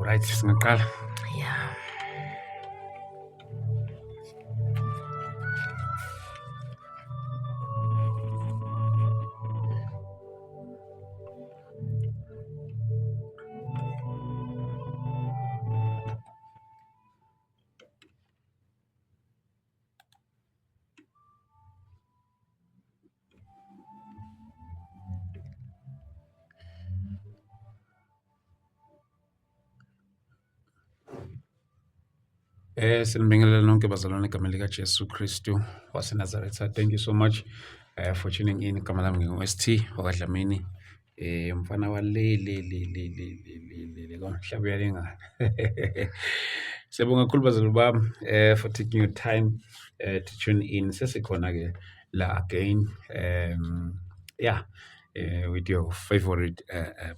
Alright, singaqala. Yeah. Sinibingelela nonke bazalwane igama likaJesu Kristu waseNazaretha. Thank you so much for tuning in. Igama lami ngingu-ST wakwaDlamini. Mfana le komhlaba uyalingana. Siyabonga kakhulu bazalwane bami for taking your time to tune in. Sesikhona ke la again with your favorite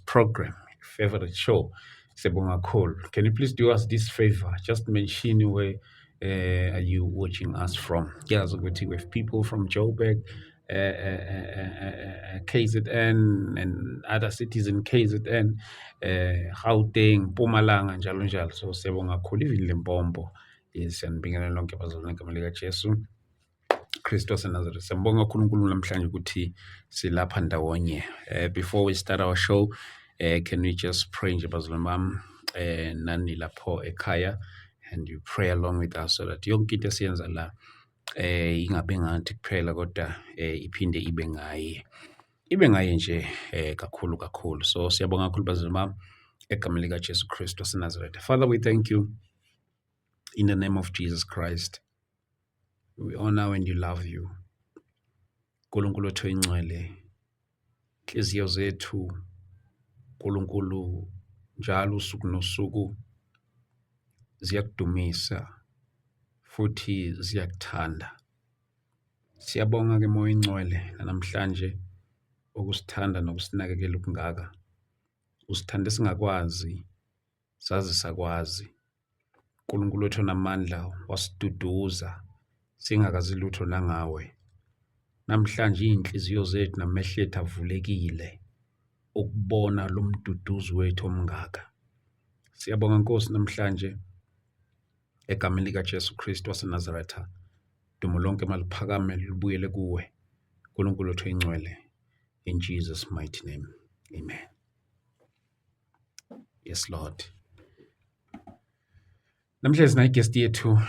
program, favorite show. Siyabonga kakhulu. Can you please do us this favor? Just mention where are you watching us from? Yazi ukuthi we have people from Joburg, KZN and other cities in KZN, Gauteng, Mpumalanga njalo njalo. So siyabonga kakhulu even Limpopo. Siyanibingelela lonke bazalwane igama likaJesu Kristu waseNazaretha. Siyambonga uNkulunkulu namhlanje ukuthi silapha ndawonye. Before we start our show, can we just pray nje bazalwane bami nani lapho ekhaya, and you pray along with us so that yonke into esiyenza la ingabe ngathi kuphela kodwa iphinde ibe ngaye nje kakhulu. So siyabonga kakhulu bazalwane bami egama likaJesu Kristu waseNazaretha. Father, we thank you in the name of Jesus Christ. We honor and you love you. Nkulunkulu wethu oyingcwele, inhliziyo zethu Nkulunkulu njalo usuku nosuku ziyakudumisa futhi ziyakuthanda. Siyabonga ke moya oyingcwele namhlanje ukusithanda nokusinakekela okungaka. Usithanda singakwazi, sazi sakwazi. Nkulunkulu wethu namandla wasiduduza singakazi lutho nangawe. Namhlanje inhliziyo zethu namehlo ethu avulekile ukubona lo mduduzo wethu omngaka. Siyabonga Nkosi namhlanje egameni likaJesu Kristu waseNazaretha. Dumo lonke maliphakame libuyele kuwe. Nkulunkulu wethu oyingcwele, in Jesus mighty name. Amen. Yes Lord. Namhlanje sina guest yethu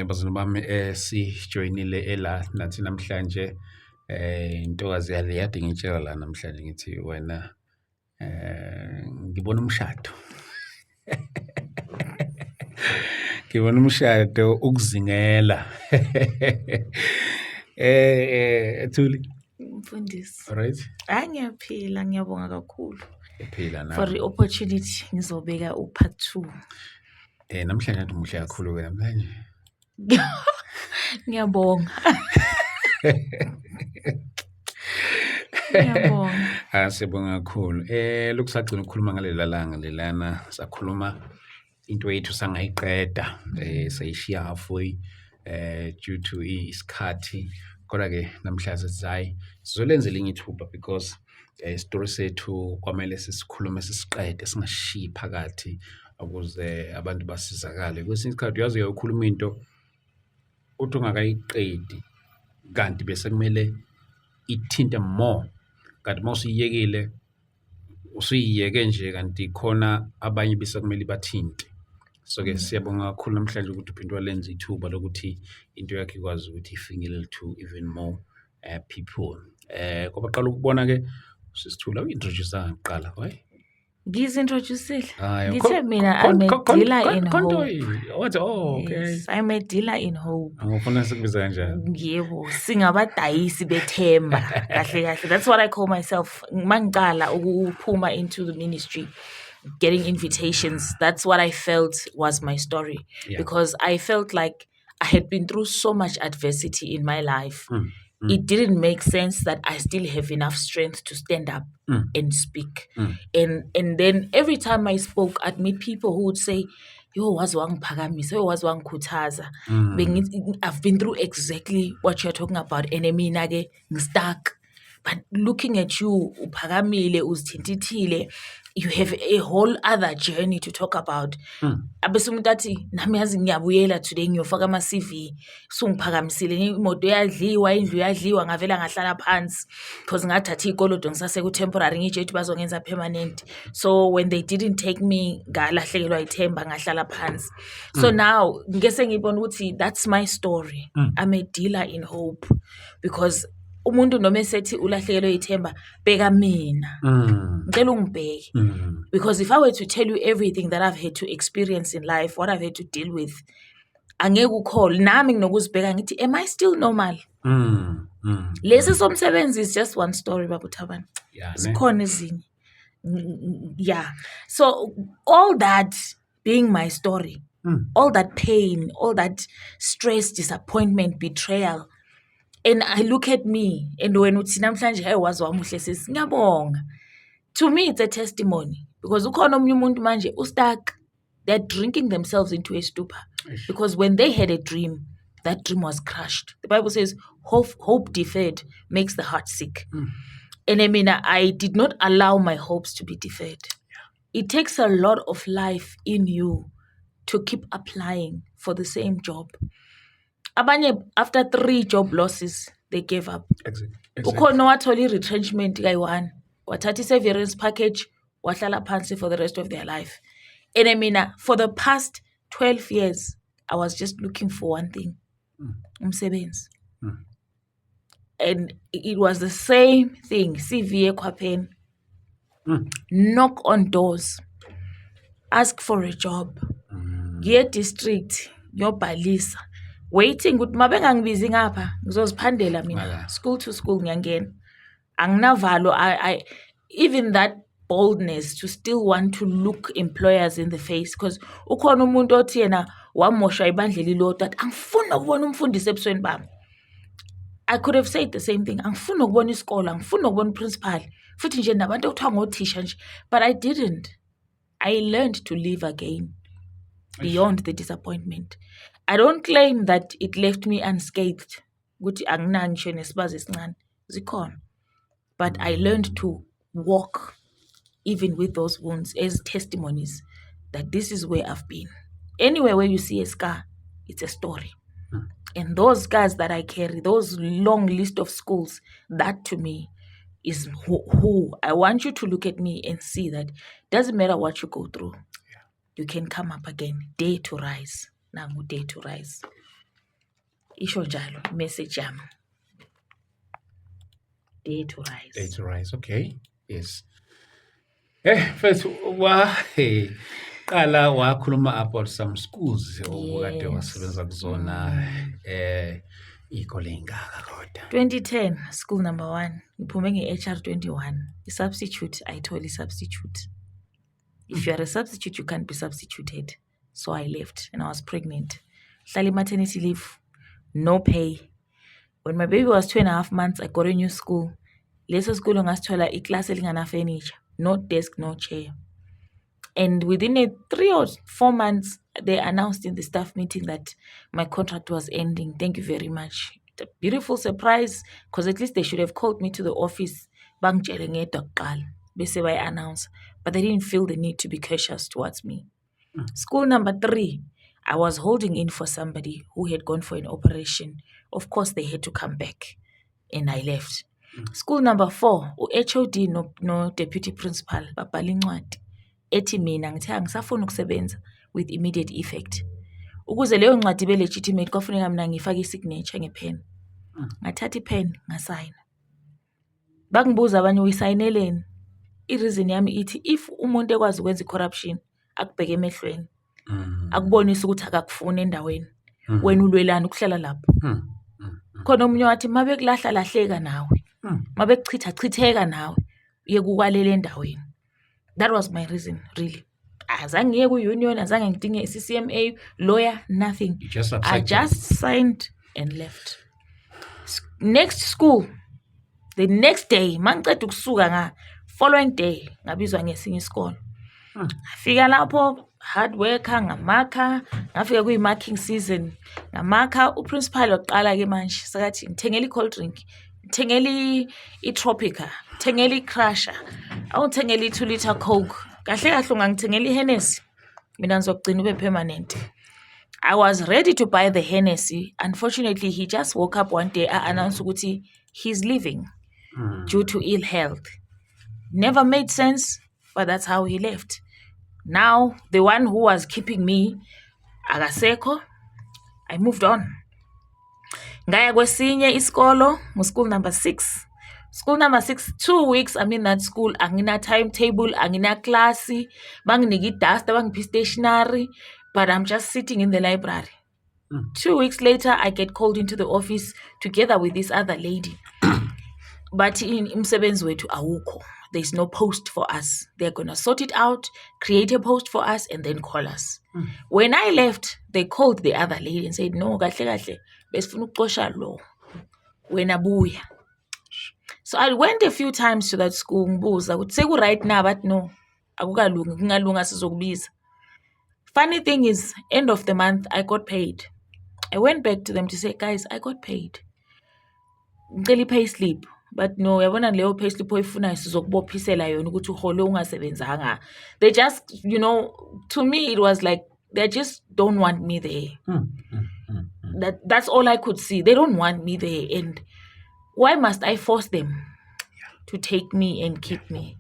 bazalwane bami sijoinile ela nathi namhlanje intokazi yale yade ngitshela la namhlanje ngithi wena ngibona umshado. Ngibona umshado ukuzingela. Thuli. Mfundisi. Alright. Ngiyaphila, ngiyabonga kakhulu. Uphila na. For the opportunity ngizobeka part 2. Namhlanje nathi muhle kakhulu ke namhlanje. Ngiyabonga. Ngiyabonga. Siyabonga kakhulu. Lokusagcina ukukhuluma ngalela langa lelana sakhuluma into yethu sangayiqeda sayishiya halfway due to isikhathi. Kodwa ke namhlanje sizayi sizolenza elinye ithuba because story sethu kwamele sisikhulume sisiqede singashiyi phakathi ukuze abantu basizakale. Kwesinye isikhathi uyazi uyokhuluma into uthi ungakayiqedi kanti bese kumele ithinte more, kanti mawusiyekile usuyiyeke nje kanti khona abanye bese kumele bathinte. So ke siyabonga kakhulu namhlanje ukuthi uphinde walenza ithuba lokuthi into yakhe ikwazi ukuthi ifinyelele to even more people. Ngoba qala ukubona ke sisithula uintroduce ngaqala right? Ngizintroducile. Ngithe mina I'm a dealer in hope. What? Oh, okay. Yes, I'm a dealer in hope. Angifuna sikubiza kanjani? Yebo, singabadayisi bethemba. Kahle. That's what I call myself. Mangicala ukuphuma into the ministry, getting invitations. That's what I felt was my story. Yeah. Because I felt like I had been through so much adversity in my life. It didn't make sense that I still have enough strength to stand up and speak. And then every time I spoke, I'd meet people who would say, yo, wazi wangiphakamisa, yo, wazi wangikhuthaza. I've been through exactly what you're talking about. And mina ke ngistuck. But looking at you, uphakamile, uzithintithile, you have a whole other journey to talk about. Abese umuntu athi nami yazi ngiyabuyela today ngiyofaka ama-CV sungiphakamisile imoto yadliwa indlu yadliwa ngavela ngahlala phansi because ngathatha ikolodo ngisase ku-temporary ngitshe ukuthi bazongenza permanent. So when they didn't take me ngalahlekelwa ithemba ngahlala phansi. So now ngese ngibona ukuthi that's my story. I'm a dealer in hope because umuntu noma esethi ulahlekelwe ithemba bheka mina ngicela ungibheke because if I were to tell you everything that I've had to experience in life, what I've had to deal with, angeke ukhole nami nginokuzibheka ngithi am I still normal? Lesi somsebenzi is just one story Baba Thabani. Sikhona ezinye. Yeah. So all that being my story, all that pain, all that stress, disappointment, betrayal. And I look at me, and when uthi namhlanje hey wazwamuhle sisi ngiyabonga. To me it's a testimony because ukhona omunye umuntu manje ustuck. They're drinking themselves into a stupor because when they had a dream, that dream was crushed. The Bible says hope deferred makes the heart sick. And I mean, I did not allow my hopes to be deferred. It takes a lot of life in you to keep applying for the same job. Abanye after 3 job losses they gave up. Ukhona wathola retrenchment kayi-1 wathatha severance package wahlala phansi for the rest of their life. And I mean, for the past 12 years I was just looking for one thing, umsebenzi. And it was the same thing. CV ekhwapheni, knock on doors, ask for a job, ngiye district ngiyobhalisa, waiting ukuthi mabengangibizi ngapha ngizoziphandela mina school to school ngiyangena. Anginavalo. I even that boldness to still want to look employers in the face because ukhona umuntu othi yena wamosha ibandla lilodwa athi angifuni ukubona umfundisi ebusweni bami. I could have said the same thing. Angifuni ukubona isikole, angifuni ukubona principal. Futhi nje nabantu okuthiwa ngothisha nje. But I didn't. I learned to live again beyond the disappointment. I don't claim that it left me unscathed. Ukuthi anginani nje nesibazi esincane. Zikhona. But I learned to walk even with those wounds as testimonies that this is where I've been. Anywhere where you see a scar, it's a story. And those scars that I carry, those long list of schools, that to me is who I want you to look at me and see that doesn't matter what you go through, you can come up again. Dare to rise. Nangu dare to rise. Isho njalo, message yami. Dare to rise. Dare to rise, okay. Yes. First, qala wakhuluma about some schools okade wasebenza kuzona ikole ingaka kodwa. 2010, school number 1. Ngiphume nge-HR 21. I-substitute, I told substitute. If you are a substitute, you can't be substituted. So I left and I was pregnant. Hlali maternity leave, no pay. When my baby was 2.5 months, I got a new school. Leso school ngasithola i-class elingana furniture, no desk, no chair. And within 3 or 4 months, they announced in the staff meeting that my contract was ending. Thank you very much. A beautiful surprise, because at least they should have called me to the office. Bangitshele ngedwa kuqala bese bayi-announce. But they didn't feel the need to be cautious towards me. School number 3, I was holding in for somebody who had gone for an operation. Of course, they had to come back, and I left. School number 4, u-HOD no deputy principal babhala incwadi ethi mina ngithe angisafuni ukusebenza with immediate effect. Ukuze leyo ncwadi ibe legitimate kwafuneka mina ngifake i-signature ngepen. Ngathatha ipen ngasayina. Bangibuza abanye uyisayineleni? I-reason yami ithi if umuntu ekwazi ukwenza i-corruption akubheke emehlweni, akubonisa ukuthi akakufuni endaweni, wena ulwelana ukuhlala lapho. Khona omunye wathi mabekulahla lahleka nawe, mabekuchitha chitheka nawe, uye kukwalela endaweni. That was my reason, really. Azange ngiye ku-union, azange ngidinge i-CCMA, lawyer, nothing. I just signed and left. Next school, the next day, mangiceda ukusuka following day, ngabizwa ngesinye isikole. Ngafika lapho, hard worker, ngamakha, ngafika kuyi-marking season, ngamakha. Uprincipal waqala ke manje, sakathi ngithengela i-cold drink, ngithengela i-Tropica, ngithengela i-Crusher, awungithengela i-2 liter Coke. kahle kahle ungangithengela iHennessy mina ngizogcina ube permanent. I was ready to buy the Hennessy. Unfortunately, he just woke up one day announced ukuthi he's leaving due to ill health. Never made sense, but that's how he left. Now, the one who was keeping me, akasekho, I moved on. Ngaya kwesinye isikolo, school number 6. School number 6, 2 weeks I'm in that school. Angina timetable, angina class, banginiki dust, bangiphi stationery, but I'm just sitting in the library. 2 weeks later, I get called into the office together with this other lady. But in umsebenzi wethu awukho. There's no post for us. They're going to sort it out, create a post for us, and then call us. When I left, they called the other lady and said, no, kahle, besifuna ukuxosha lo. Wena buya. So I went a few times to that school, ngibuza ukuthi seku right now, but no, akukalungi, kungalunga sizokubiza. Funny thing is, end of the month, I got paid. I went back to them to say, guys, I got paid. Ngicela pay slip. But no, yabona leyo pay slip oyifunayo sizokubophisela yona ukuthi uhole ungasebenzanga. They just, to me it was like they just don't want me there. That's all I could see. They don't want me there, and why must I force them to take me and keep me?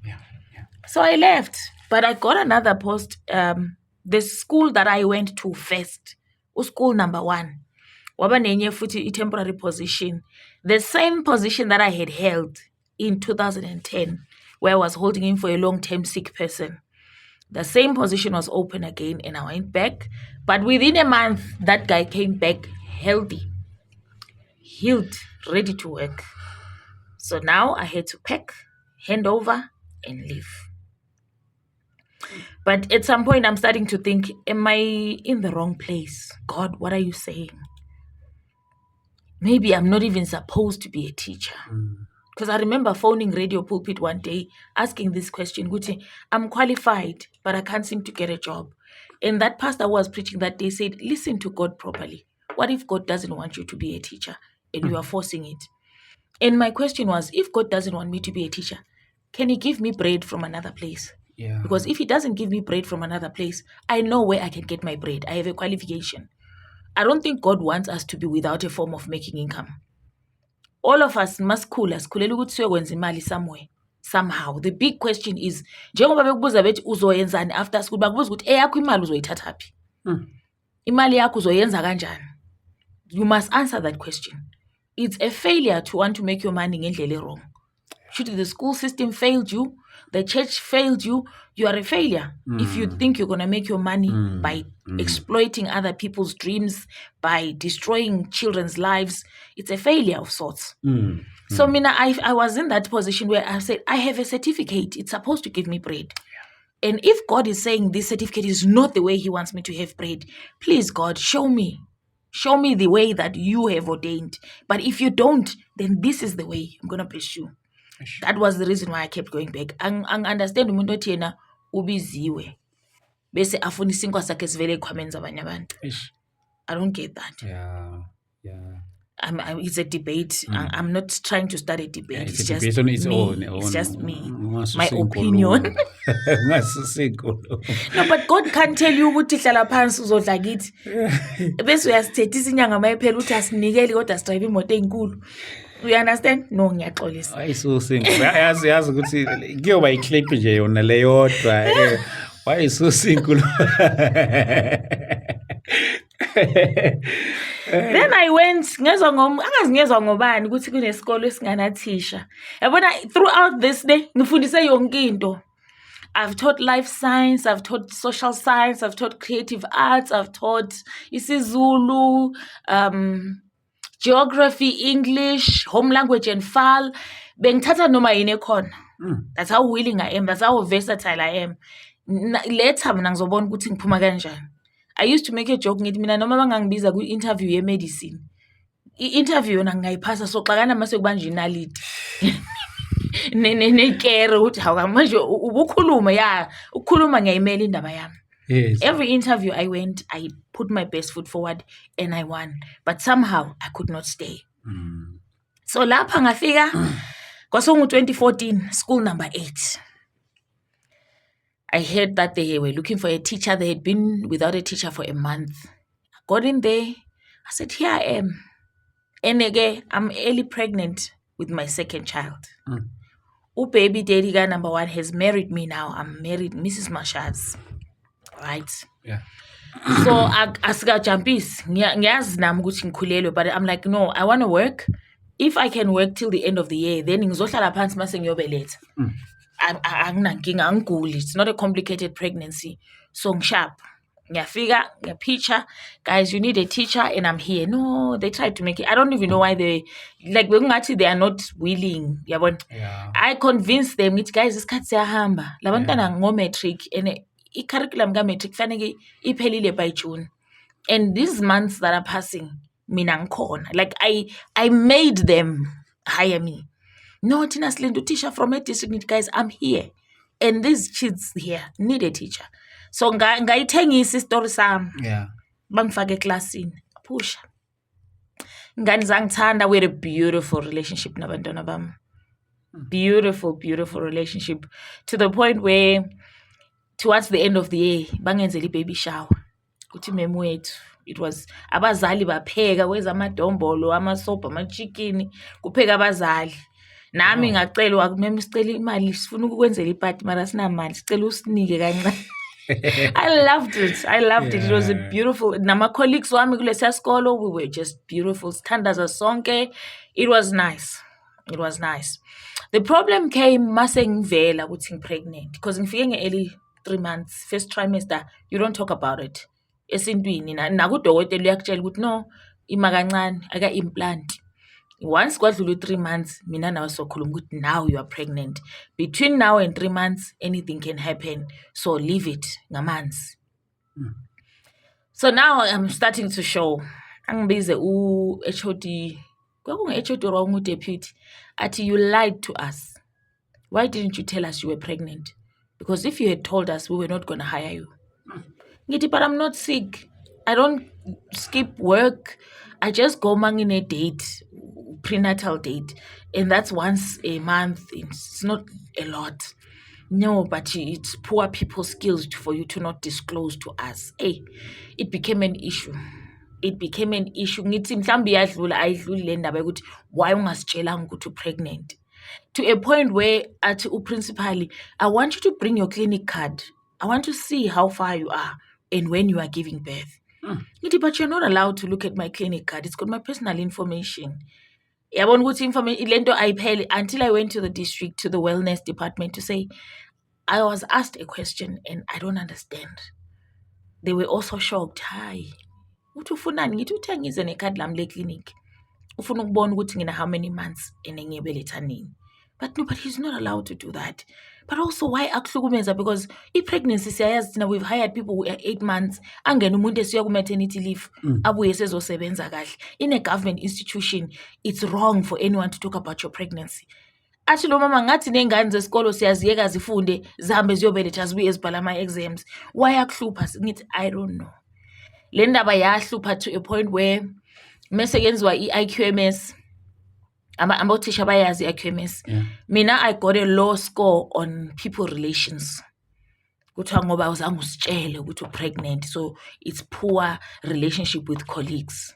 So I left, but I got another post. The school that I went to first was school number 1. Waba nenye futhi temporary position. The same position that I had held in 2010, where I was holding in for a long-term sick person. The same position was open again, and I went back. But within a month, that guy came back healthy, healed, ready to work. So now I had to pack, hand over, and leave. But at some point, I'm starting to think, am I in the wrong place? God, what are you saying? Maybe I'm not even supposed to be a teacher. Because I remember phoning Radio Pulpit one day, asking this question, Guti, I'm qualified, but I can't seem to get a job. And that pastor who was preaching that day said, listen to God properly. What if God doesn't want you to be a teacher and you are forcing it? And my question was, if God doesn't want me to be a teacher, can he give me bread from another place? Yeah. Because if he doesn't give me bread from another place, I know where I can get my bread. I have a qualification. I don't think God wants us to be without a form of making income. All of us must sikhulela ukuthi siyokwenza imali somewhere, somehow. The big question is, njengoba bekubuza bethi uzoyenzani after school, bakubuza ukuthi eyakho imali uzoyithatha phi? Imali yakho uzoyenza kanjani? You must answer that question. It's a failure to want to make your money ngendlela wrong. Should the school system failed you, the church failed you, you are a failure. If you think you're going to make your money by exploiting other people's dreams, by destroying children's lives, it's a failure of sorts. So Mina, I was in that position where I said, I have a certificate. It's supposed to give me bread. And if God is saying this certificate is not the way he wants me to have bread, please, God, show me. Show me the way that you have ordained. But if you don't, then this is the way I'm going to pursue. That was the reason why I kept going back. Ang understand umuntu othi yena ubiziwe bese afuna isinkwa sakhe sivele ekhwameni zabanye abantu. I don't get that. Yeah. It's a debate. I'm not trying to start a debate. Yeah, it's just just on its me. own. It's just me. My Opinion. opinion. No, but God can't tell you ukuthi hlala phansi uzodla kithi. Bese uyasithethisa inyanga mayiphela uthi asinikeli kodwa sidrayive imoto enkulu. You understand? No, ngiyaxolisa. Ayisusingo. Yazi ukuthi kuyoba iclip nje yona leyodwa. Wayisusingo. Then I went angazingezwa ngobani ukuthi kunesikolo esinganathisha. Yabona throughout this day ngifundise yonke into. I've taught life science, I've taught social science, I've taught creative arts, I've taught isiZulu, geography, English, home language and FAL. Bengithatha noma yini ekhona. That's how willing I am, that's how versatile I am. Later mina ngizobona ukuthi ngiphuma kanjani. I used to make a joke ngithi mina noma bangangibiza ku-interview ye-medicine. I-interview yona ngingayipasa so xakana mase kubanje inaliti. Nekere ukuthi hawu manje ubukhuluma ukukhuluma ngiyayimela indaba yami. Yes. Every interview I went, I put my best foot forward and I won. But somehow I could not stay. So lapha ngafika kwasungu 2014, school number 8. I heard that they were looking for a teacher. They had been without a teacher for a month. I got in there. I said, here I am. And again, I'm early pregnant with my second child. Baby daddy guy number 1 has married me now. I'm married, Mrs. Mashaz. Right? Yeah. So asikajampisi ngiyazi nami ukuthi ngikhulelwe, but I'm like, no, I want to work. If I can work till the end of the year, then ngizohlala phansi mase ngiyobeletha. Anginankinga, angiguli. It's not a complicated pregnancy. So ngishap. Ngiyafika, ngiyapitcha, guys, you need a teacher and I'm here. No, they tried to make it. I don't even know why they are not willing. Yeah. I convinced them, guys, isikhathi siyahamba. Labantwana ngo-matric and i-curriculum ka-matric fanele iphelile by June. And these months that are passing, mina ngikhona. Like I made them hire me. No, Tina Slindo teacher from a district, guys, I'm here. And these kids here need a teacher. So ngayithengisa isitori sami. Yeah. Bangifake eklasini. Pusha. Ngani zangithanda. We had a beautiful relationship nabantwana bami. Beautiful, beautiful relationship. To the point where towards the end of the year, bangenzela baby shower. Kuthi memu wethu. It was abazali bapheka kweza amadombolo, amasopa, ama-chicken, kupheka abazali. Nami ngacela mema sicela imali sifuna ukwenzela ipati mara sinamali sicela usinike kancane. I loved it. It was a beautiful. Nama colleagues wami kulesiya sikolo, we were just beautiful. Sithandaza sonke. It was nice. The problem came mase ngivela ukuthi ngipregnant because ngifike nge-early 3 months, first trimester, you don't talk about it. Esintwini nakudokotela uyakutshela ukuthi no, ima kancane, aka-implant. Once kwadlula 3 months, mina nawe sokhuluma ukuthi now you are pregnant. Between now and 3 months, anything can happen. So leave it, ngamanzi. So now I'm starting to show. Angibize u-HOD, kwakungu-HOD or u-deputy, athi you lied to us. Why didn't you tell us you were pregnant? Because if you had told us, we were not going to hire you. Ngithi, but I'm not sick. I don't skip work. I just go in a date, prenatal date, and that's once a month. It's not a lot. No, but it's poor people's skills for you to not disclose to us. Hey, it became an issue. Ngithi mhlambe ayidluli le ndaba yokuthi why ungasitshelanga ukuthi pregnant. To a point where at principally, I want you to bring your clinic card. I want to see how far you are and when you are giving birth. But you're not allowed to look at my clinic card. It's got my personal information. Yabona ukuthi information lento ayiphele until I went to the district, to the wellness department to say, I was asked a question and I don't understand. They were also shocked. Hi. Uthi ufunani? Ngithi uthengize necard lami le-clinic. Ufuna ukubona ukuthi ngina how many months and ngiyebeletha nini. But no, but he's not allowed to do that. But also, why akuhlukumeza? Because i-pregnancy siyayazi thina, we've hired people who are 8 months, angena umuntu esiya ku-maternity leave, abuye sezosebenza kahle. In a government institution, it's wrong for anyone to talk about your pregnancy. Athi lo mama ngathi nengane zesikolo siyaziyeka zifunde zihambe ziyobeletha zibuye zibhala ama-exams. Why akuhlupha? Ngithi, I don't know. Le ndaba yahlupha to a point where mese yenziwa i-IQMS. Abothisha bayazi i-IQMS. Mina I got a low score on people relations. Kuthiwa ngoba uzange usitshele ukuthi u-pregnant, so it's poor relationship with colleagues.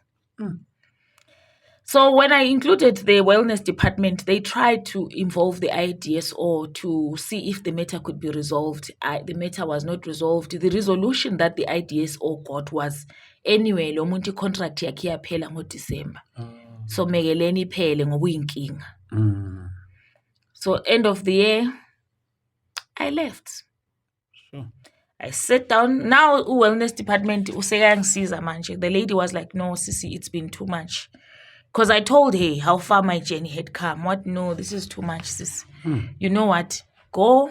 So when I included the wellness department, they tried to involve the IDSO to see if the matter could be resolved. The matter was not resolved. The resolution that the IDSO got was, anyway, lo muntu contract yakhe iyaphela ngoDecember. So mekeleni iphele ngoba uyinkinga. So end of the year, I left. Sure. I sat down. Now wellness department useyangisiza manje. The lady was like, no, Sisi, it's been too much. Because I told her how far my journey had come. What? No, this is too much, sis. You know what? Go,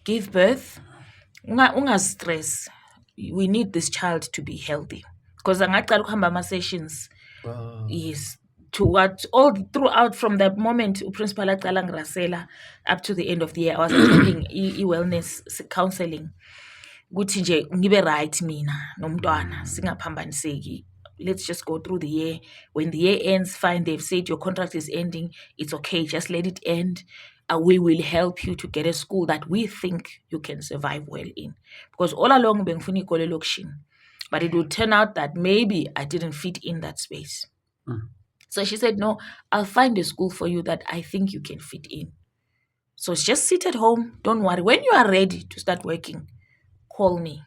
give birth. Unga stress. We need this child to be healthy. Because angaqala ukuhamba ama-sessions. Yes. To what? All throughout from that moment, principal aqala ngirasela up to the end of the year, I was taking e-wellness counseling. Ukuthi nje ngibe right mina nomntwana singaphambaniseki. Let's just go through the year. When the year ends, fine, they've said your contract is ending. It's okay. Just let it end. we will help you to get a school that we think you can survive well in. Because all along, bengifuna ikole lokishini, but it would turn out that maybe I didn't fit in that space. So she said, no, I'll find a school for you that I think you can fit in. So just sit at home. Don't worry. When you are ready to start working, call me.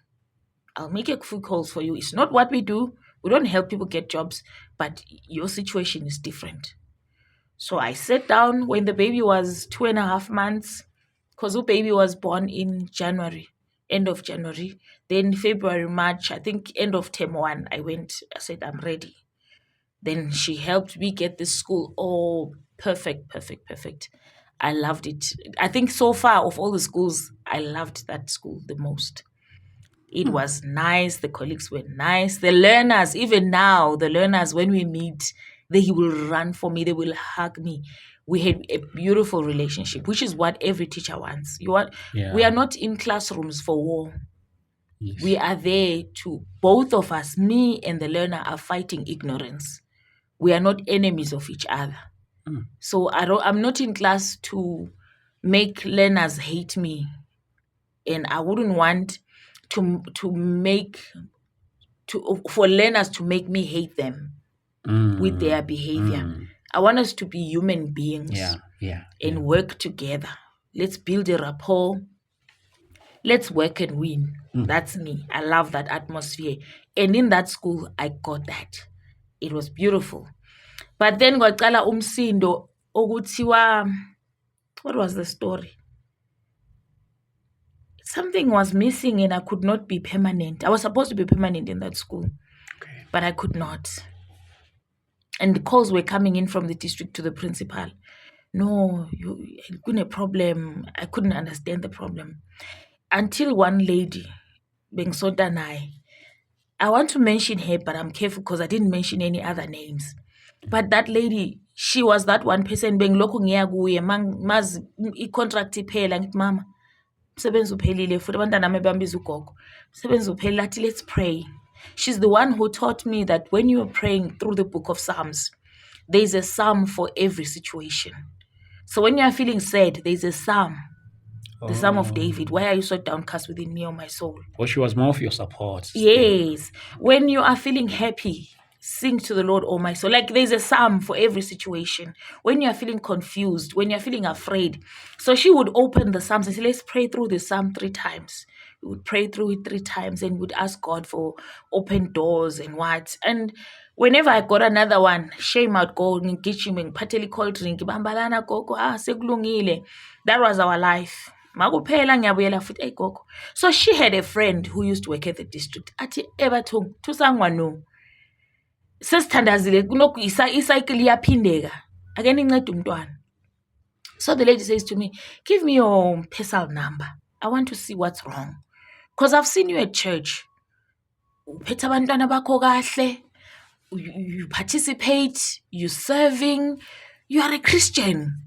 I'll make a few calls for you. It's not what we do. We don't help people get jobs, but your situation is different. So I sat down when the baby was 2.5 months, because the baby was born in January, end of January. Then February, March, I think end of term 1, I said, I'm ready. Then she helped me get this school. Oh, perfect. I loved it. I think so far of all the schools, I loved that school the most. It was nice. The colleagues were nice. The learners, even now, when we meet, they will run for me. They will hug me. We had a beautiful relationship, which is what every teacher wants. We are not in classrooms for war. Yes. We are there to, both of us, me and the learner, are fighting ignorance. We are not enemies of each other. So I'm not in class to make learners hate me. And I wouldn't want for learners to make me hate them with their behavior. I want us to be human beings and work together. Let's build a rapport. Let's work and win. That's me. I love that atmosphere. And in that school, I got that. It was beautiful. But then kwaqala umsindo okuthiwa, what was the story? Something was missing and I could not be permanent. I was supposed to be permanent in that school, but I could not. And the calls were coming in from the district to the principal. No, you've got a problem. I couldn't understand the problem. Until one lady, Bengsota Nai, I want to mention her, but I'm careful because I didn't mention any other names. But that lady, she was that one person, Bengloko ngiyakuye, maz i-contract iphela, ngithi mama, umsebenzi uphelile futhi abantwana bami bambiza ugogo. Umsebenzi uphelile, athi let's pray. She's the one who taught me that when you are praying through the book of Psalms, there's a psalm for every situation. So when you are feeling sad, there's a psalm. The Psalm of David. Why are you so downcast within me, O my soul? Well, she was more of your support. Yes. When you are feeling happy, sing to the Lord, O my soul. Like there's a psalm for every situation. When you are feeling confused, when you're feeling afraid. So she would open the Psalms and say, let's pray through the Psalm 3 times. We would pray through it 3 times and would ask God for open doors and what. And whenever I got another one, shame out, go, ngigijime, ngiphathele cold drink, bambalana gogo, sekulungile. That was our life. So she had a friend who used to work at the district. Athi ebathong tusangwano. Sesithandazile kunoku icycle iyaphindeka. Ake nincede umntwana. So the lady says to me, give me your personal number. I want to see what's wrong. Because I've seen you at church. Uphethe abantwana bakho kahle. You participate, you're serving, you are a Christian.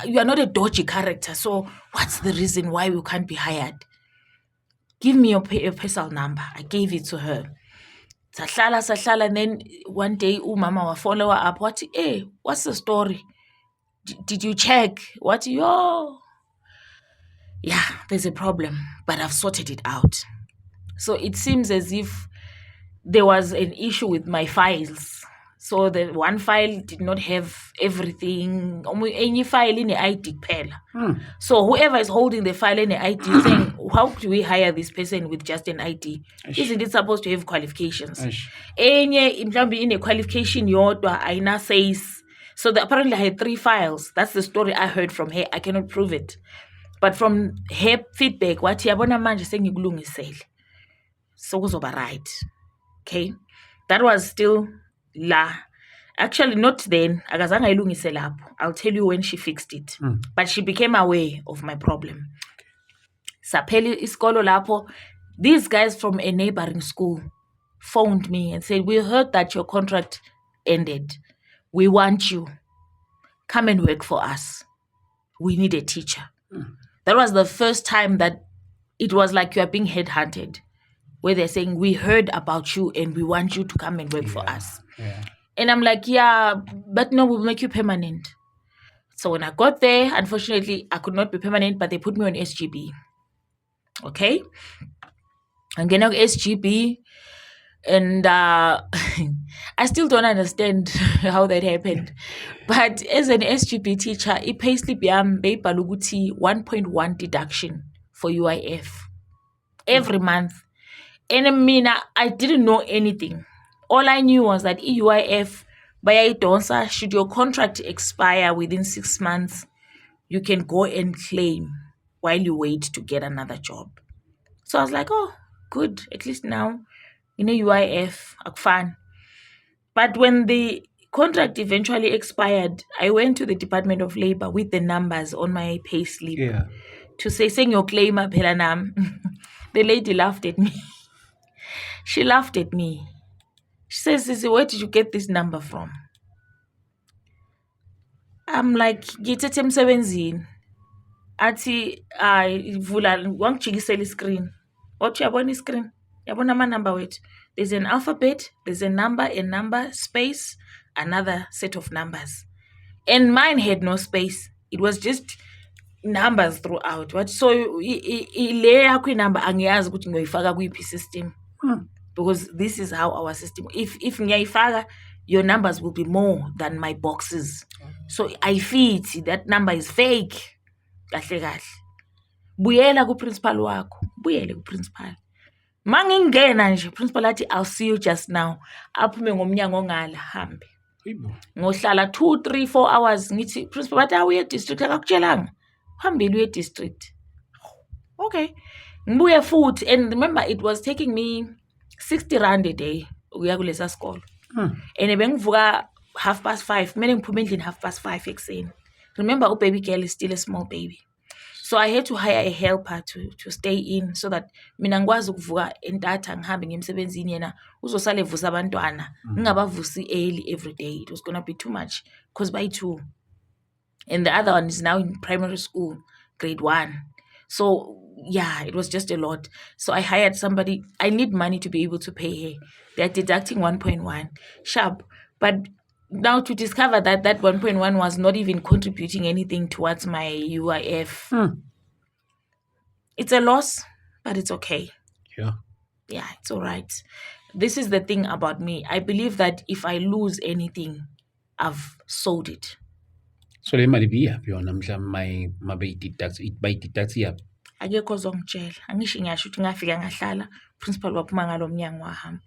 You are not a dodgy character. So what's the reason why you can't be hired? Give me your personal number. I gave it to her. Sahlala, and then one day, mama wa follow her up. What's the story? Did you check? Yeah, there's a problem, but I've sorted it out. So it seems as if there was an issue with my files. So the one file did not have everything. Any file in the ID pela. So whoever is holding the file in the ID saying, how do we hire this person with just an ID? Isn't it supposed to have qualifications? Any in a qualification yodwa aina says. So apparently I had 3 files. That's the story I heard from her. I cannot prove it. But from her feedback, what yabona manje sengikulungisele. So kuzoba right. Okay? That was still la. Actually, not then. Akazange ayilungise lapho. I'll tell you when she fixed it. But she became aware of my problem. Sapheli iskolo lapho. These guys from a neighboring school phoned me and said, we heard that your contract ended. We want you. Come and work for us. We need a teacher. That was the first time that it was like you are being headhunted, where they're saying, we heard about you and we want you to come and work for us. Yeah. And I'm like, yeah, but no, we'll make you permanent. So when I got there, unfortunately, I could not be permanent, but they put me on SGB. Okay? I'm getting on SGB, and I still don't understand how that happened. But as an SGB teacher, payslip yam beyibhala ukuthi 1.1 deduction for UIF every month. And mina, I didn't know anything. All I knew was that UIF bayayidonsa, should your contract expire within 6 months, you can go and claim while you wait to get another job. So I was like, oh, good. At least now, UIF, fun. But when the contract eventually expired, I went to the Department of Labor with the numbers on my payslip to say, "Sing your claim up, Helanam." The lady laughed at me. She laughed at me. She says, "Sissy, where did you get this number from?" I'm like, "Ngithethe emsebenzini." Athi, vula wangijikisela screen. What uyabona screen? Yabona ama-number wethu. There's an alphabet, there's a number, space, another set of numbers. And mine had no space. It was just numbers throughout. What? So le yakho inumber angiyazi ukuthi ngiyoyifaka kuyiphi system. Because this is how our system. If ngiyayifaka, your numbers will be more than my boxes. So I fit that number is fake. Kahle kahle. Buyela ku-principal wakho. Buyele ku-principal. Mangingena nje, principal athi, "I'll see you just now." Aphume ngomnyango ngala hambe. Ngohlala 2, 3, 4 hours ngithi principal bathi uye district akakutshelanga. Hambile uye district. Okay. Ngibuye futhi, and remember it was taking me 60 rand a day ukuya kulesa sikolo. And bengivuka 5:30, kumele ngiphume endlini 5:30 ekseni. Remember, baby girl is still a small baby. So I had to hire a helper to stay in so that mina ngikwazi ukuvuka entatha ngihambe ngemsebenzini, yena uzosala evusa abantwana ngingabavusi early every day. It was going to be too much because by 2. And the other one is now in primary school, grade 1. So yeah, it was just a lot. So I hired somebody. I need money to be able to pay her. They're deducting 1.1 sharp. But now to discover that 1.1 was not even contributing anything towards my UIF. It's a loss, but it's okay. Yeah, it's all right. This is the thing about me. I believe that if I lose anything, I've sold it. So le mali biyaphi yona mhlawumbe bayideduct yaphi? Akekho ozongitshela. Angisho ngiyasho ukuthi ngafika ngahlala, principal waphuma ngalo mnyango wahamba.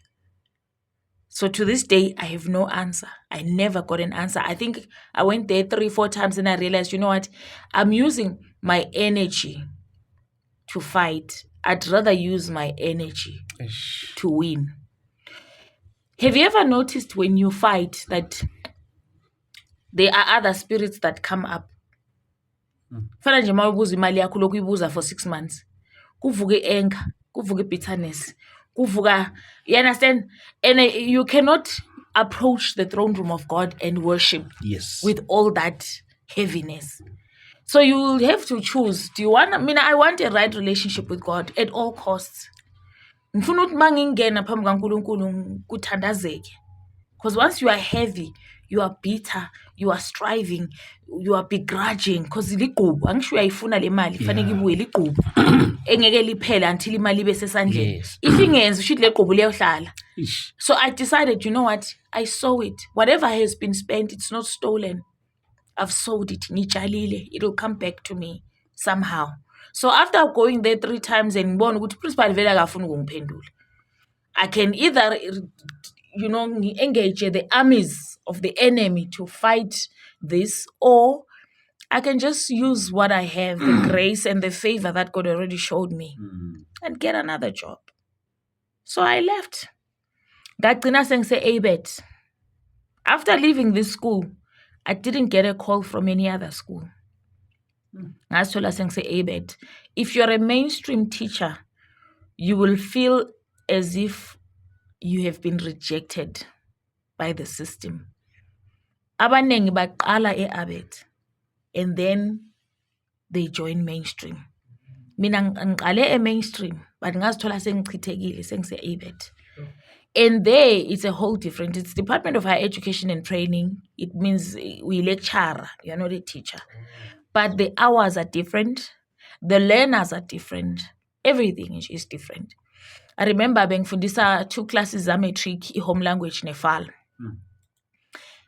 So to this day, I have no answer. I never got an answer. I think I went there 3, 4 times and I realized, you know what? I'm using my energy to fight. I'd rather use my energy to win. Have you ever noticed when you fight that there are other spirits that come up? Fana nje mawubuza imali yakho lokhu ibuza for 6 months. Kuvuka anger, kuvuka bitterness. You understand? And you cannot approach the throne room of God and worship with all that heaviness. So you will have to choose. I want a right relationship with God at all costs. Ngifuna ukuthi mangingena phambi kaNkulunkulu kuthandazeke. Because once you are heavy, you are bitter, you are striving, you are begrudging. Because ligqubu, angisho uyayifuna le mali, kufanele ibuye ligqubu. Engeke liphela until imali ibe sesandleni. If ingenzi ushithi le gqubu liyohlala. So I decided, you know what? I sow it. Whatever has been spent, it's not stolen. I've sold it. Ngitshalile. It will come back to me somehow. So after going there 3 times and ngibona ukuthi principal vele akafuni ukungiphendula, I can either engage the armies of the enemy to fight this, or I can just use what I have, the grace and the favor that God already showed me, and get another job. So I left. Ngagcina sengise ABET. After leaving this school, I didn't get a call from any other school. Ngazithola sengise ABET. If you're a mainstream teacher, you will feel as if you have been rejected by the system. Abanengi baqala eABET and then they join mainstream. Mina ngiqale mainstream but ngazithola sengichithekile sengise ABET. And there, it's a whole different. It's Department of Higher Education and Training. It means we lecturer. You're not a teacher, but the hours are different. The learners are different. Everything is different. I remember bengifundisa 2 classes matric, home language nefal.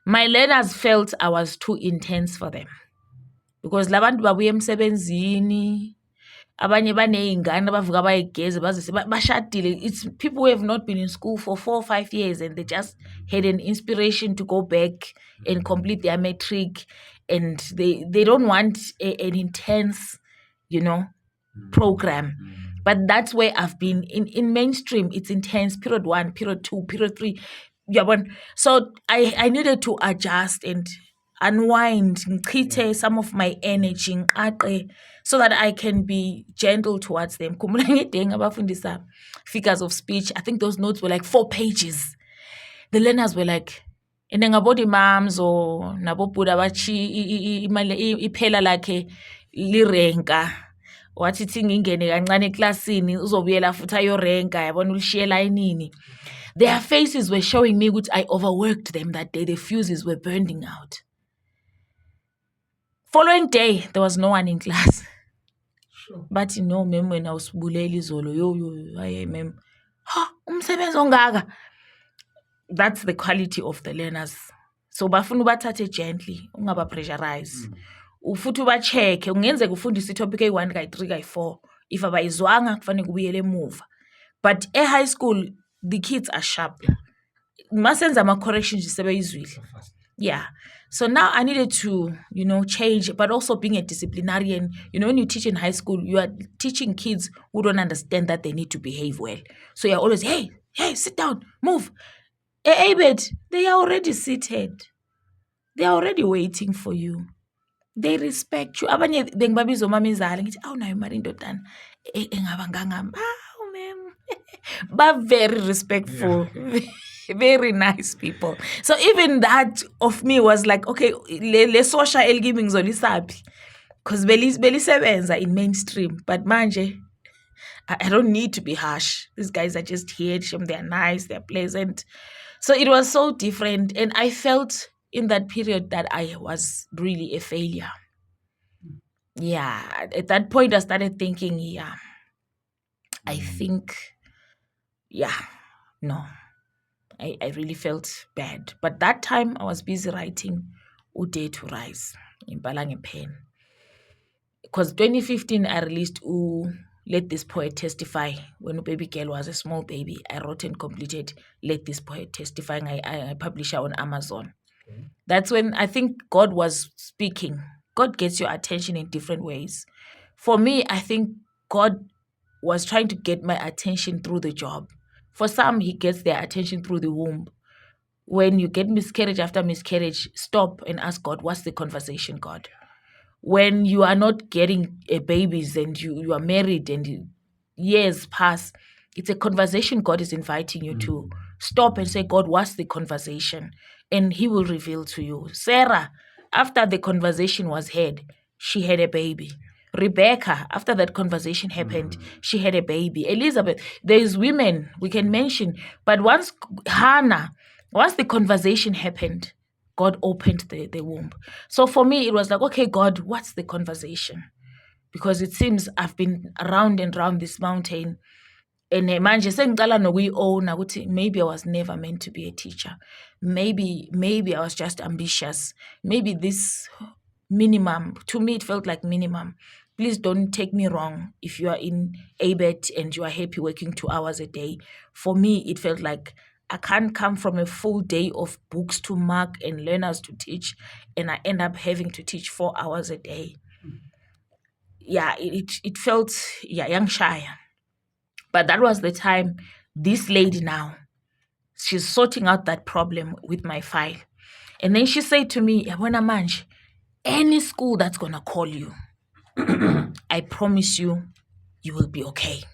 My learners felt I was too intense for them because labantu babuya emsebenzini, abanye baney'ngane abavuka bayigeze baze bashadile. It's people who have not been in school for 4 or 5 years and they just had an inspiration to go back and complete their matric, and they don't want an intense, program. But that's where I've been in mainstream. It's intense, period 1, period 2, period 3. So I needed to adjust and unwind, ngichithe some of my energy, ngiqaqe, so that I can be gentle towards them. Khumbula ngidinga abafundisa figures of speech. I think those notes were like 4 pages. The learners were like, and ngabodi moms or nabo buda bachi iphela lakhe lirenka. Wathi thi ngingene kancane eklasini uzobuyela futhi ayorenka yabona ulishiyela inini. Their faces were showing me that I overworked them that day. The fuses were burning out. Following day, there was no one in class. Sure. But mem when I was buleli zolo, mem. Umsebenzi ongaka. That's the quality of the learners. So bafuna ubathathe gently, ungaba pressurize. Ufuthi ubacheke, ungenzeka ufundisa itopic eyi-1 kayi-3 kayi-4. If abayizwanga kufanele kubuyele emuva. But high school, the kids are sharp. Masenza ama-corrections sebeyizwile. Yeah. So now I needed to, change, but also being a disciplinarian. When you teach in high school, you are teaching kids who don't understand that they need to behave well. So you're always, hey, sit down, move. Hey, but they are already seated. They are already waiting for you. They respect you. Abanye bengibabiza omamezala ngithi awunayo mari indodana engaba ngangami. Ma'am. But very respectful. Yeah. Very nice people. So even that of me was like, okay, le social elgimi ngizolisaphi, because belisebenza in mainstream, but manje I don't need to be harsh. These guys are just here, they're nice, they're pleasant. So it was so different, and I felt in that period that I was really a failure. Yeah, at that point I started thinking, I think, no. I really felt bad. But that time I was busy writing Uday to Rise in Balange Pen. Because 2015 I released Let This Poet Testify. When a baby girl was a small baby, I wrote and completed Let This Poet Testify. I published it on Amazon. Okay. That's when I think God was speaking. God gets your attention in different ways. For me, I think God was trying to get my attention through the job. For some, he gets their attention through the womb. When you get miscarriage after miscarriage, stop and ask God, what's the conversation, God? When you are not getting babies and you are married and years pass, it's a conversation God is inviting you to. Stop and say, God, what's the conversation? And he will reveal to you. Sarah, after the conversation was had, she had a baby. Rebecca, after that conversation happened, she had a baby. Elizabeth, there's women we can mention. But once the conversation happened, God opened the womb. So for me, it was like, okay, God, what's the conversation? Because it seems I've been around and around this mountain. And manje sengicala nokuyi-own ukuthi maybe I was never meant to be a teacher. Maybe I was just ambitious. Maybe this minimum, to me it felt like minimum. Please don't take me wrong. If you are in ABET and you are happy working 2 hours a day, for me it felt like I can't come from a full day of books to mark and learners to teach, and I end up having to teach 4 hours a day. Yeah, it felt young shy. But that was the time this lady now, she's sorting out that problem with my file. And then she said to me, Yabona manje, any school that's going to call you, I promise you, you will be okay.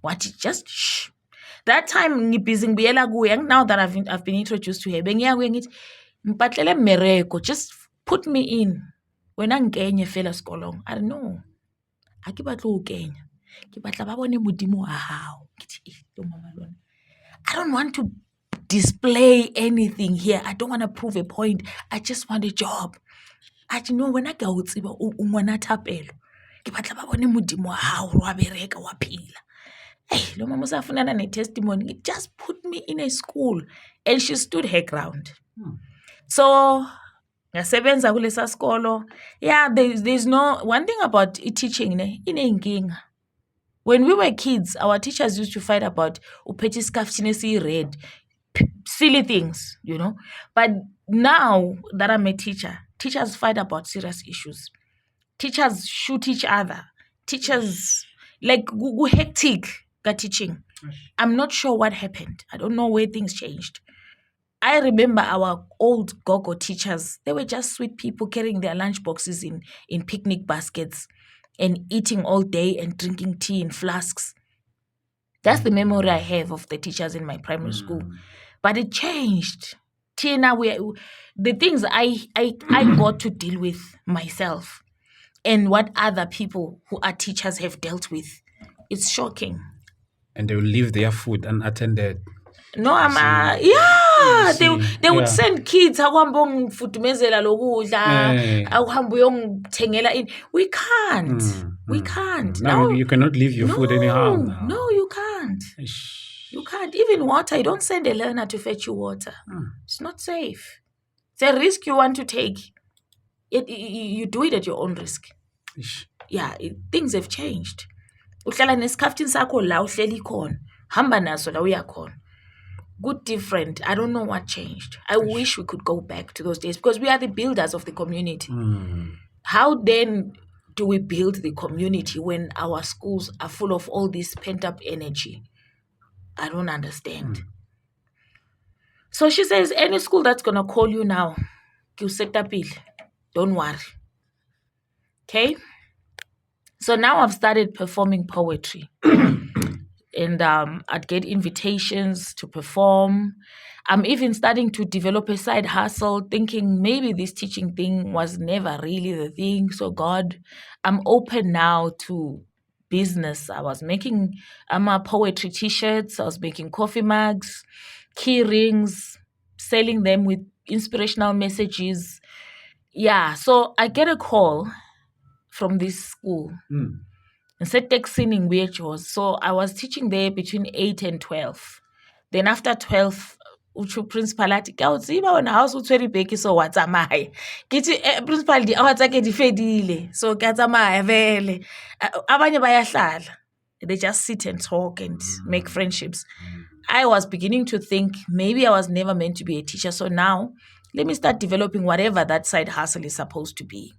What? Just shh. That time, now that I've been introduced to her, just put me in. When I'm Kenya, fela skolong, I don't know. Akibatlo Kenya. Ke batla ba bone modimo wa hao. I don't want to display anything here. I don't want to prove a point. I just want a job. Athi no, wena ke a o tseba o ngwana thapelo. Ke batla ba bone modimo wa hao wa bereka wa phela. Hey, lo mama usafunana ne-testimony. It just put me in a school. And she stood her ground. So, ngasebenza kulesa skolo. Yeah, there's no... One thing about teaching, inenkinga. When we were kids, our teachers used to fight about uphethe isikhaftini esiyi-red. Silly things, you know. But now that I'm a teacher, teachers fight about serious issues. Teachers shoot each other. Teachers, like, go hectic ka teaching. I'm not sure what happened. I don't know where things changed. I remember our old gogo teachers. They were just sweet people carrying their lunch boxes in picnic baskets and eating all day and drinking tea in flasks. That's the memory I have of the teachers in my primary school. But it changed. Tina, the things I got to deal with myself and what other people who are teachers have dealt with, it's shocking. And they will leave their food unattended. No, they would send kids akuhamba ungifudumezela lokudla, akuhamba uyongithengela ini. We can't. Now you cannot leave your food anyhow. No, you can't. You can't. Even water, you don't send a learner to fetch you water. It's not safe. It's a risk you want to take. You do it at your own risk. Yeah, things have changed. Uhlala nesikhaftini sakho la uhleli khona. Hamba naso la uya khona. Good different. I don't know what changed. I wish we could go back to those days because we are the builders of the community. How then do we build the community when our schools are full of all this pent-up energy? I don't understand. So she says, any school that's going to call you now, don't worry. Okay? So now I've started performing poetry. And I'd get invitations to perform. I'm even starting to develop a side hustle, thinking maybe this teaching thing was never really the thing. So God, I'm open now to business. I was making poetry t-shirts. I was making coffee mugs, key rings, selling them with inspirational messages. Yeah, so I get a call from this school. And said texting was. So I was teaching there between 8 and 12. Then after 12, uchu principal ati ka utsiba wena house utshwere beke so wa tsamaya. Kithi principal di hours tsake di fedile. So ka tsamaya vele. Abanye bayahlala. They just sit and talk and make friendships. I was beginning to think maybe I was never meant to be a teacher. So now let me start developing whatever that side hustle is supposed to be.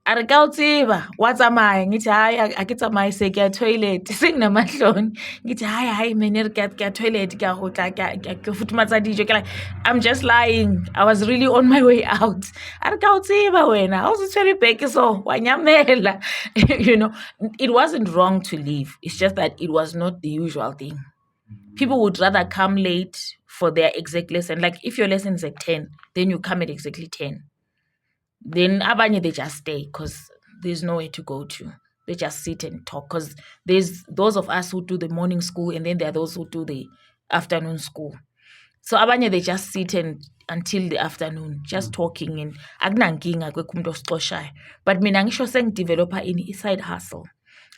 Are ka utsiba wa tsamaya ngithi hayi akitsamaye se ke toilet senginamahloni ngithi hayi mene ke toilet ke go tla ke futhumatsa dijo ke like I'm just lying. I was really on my way out. Are ka utsiba wena ha uzitshwere beke so wa nyamela. You know, it wasn't wrong to leave. It's just that it was not the usual thing. People would rather come late for their exact lesson. Like if your lesson is at 10, then you come at exactly 10. Then abanye they just stay because there's nowhere to go to. They just sit and talk because there's those of us who do the morning school and then there are those who do the afternoon school. So abanye they just sit and until the afternoon just talking and akunankinga kwekumuntu osixoshayo. But mina ngisho sengideveloper in side hustle.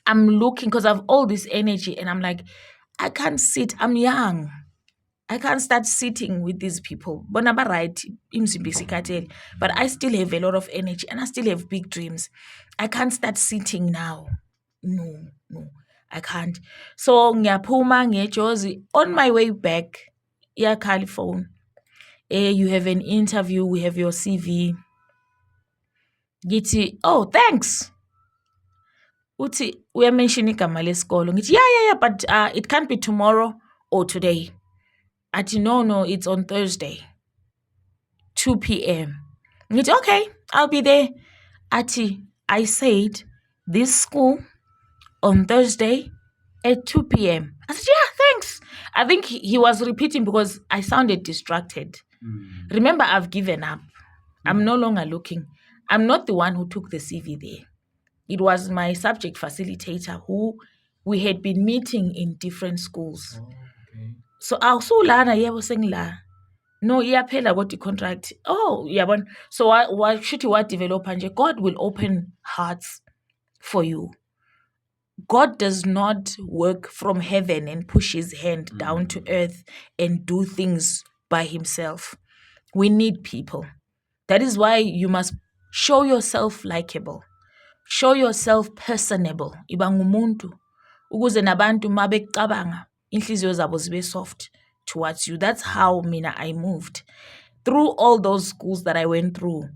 I'm looking because I have all this energy and I'm like I can't sit. I'm young. I can't start sitting with these people. But I still have a lot of energy and I still have big dreams. I can't start sitting now. No, I can't. So ngiyaphuma ngejozi on my way back, iyakhala phone. You have an interview, we have your CV. Ngithi, oh, thanks. Uthi uyamention igama lesikolo. Ngithi yeah, but it can't be tomorrow or today. Ati no, it's on Thursday, 2 p.m. Ngithi okay, I'll be there. Ati, I said this school on Thursday at 2 p.m. I said, yeah, thanks. I think he was repeating because I sounded distracted. Remember, I've given up. I'm no longer looking. I'm not the one who took the CV there. It was my subject facilitator who we had been meeting in different schools. So awusulana yebo sengila. No, iyaphela kodwa i-contract. Oh, uyabona. So washuthi wadevelopha nje, God will open hearts for you. God does not work from heaven and push his hand down to earth and do things by himself. We need people. That is why you must show yourself likable. Show yourself personable. Iba ngumuntu. Ukuze nabantu mabekucabanga, inhliziyo zabo zibe soft towards you. That's how I moved. Through all those schools that I went through,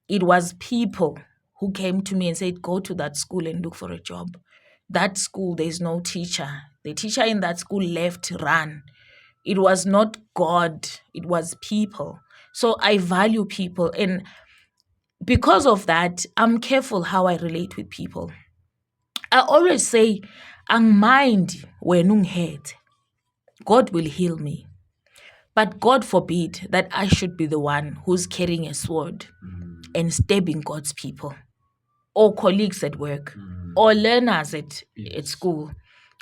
it was people who came to me and said, go to that school and look for a job. That school, there's no teacher. The teacher in that school left, ran. It was not God, it was people. So I value people. And because of that, I'm careful how I relate with people. I always say, ang mind when head, God will heal me. But God forbid that I should be the one who's carrying a sword and stabbing God's people, or colleagues at work, or learners at school.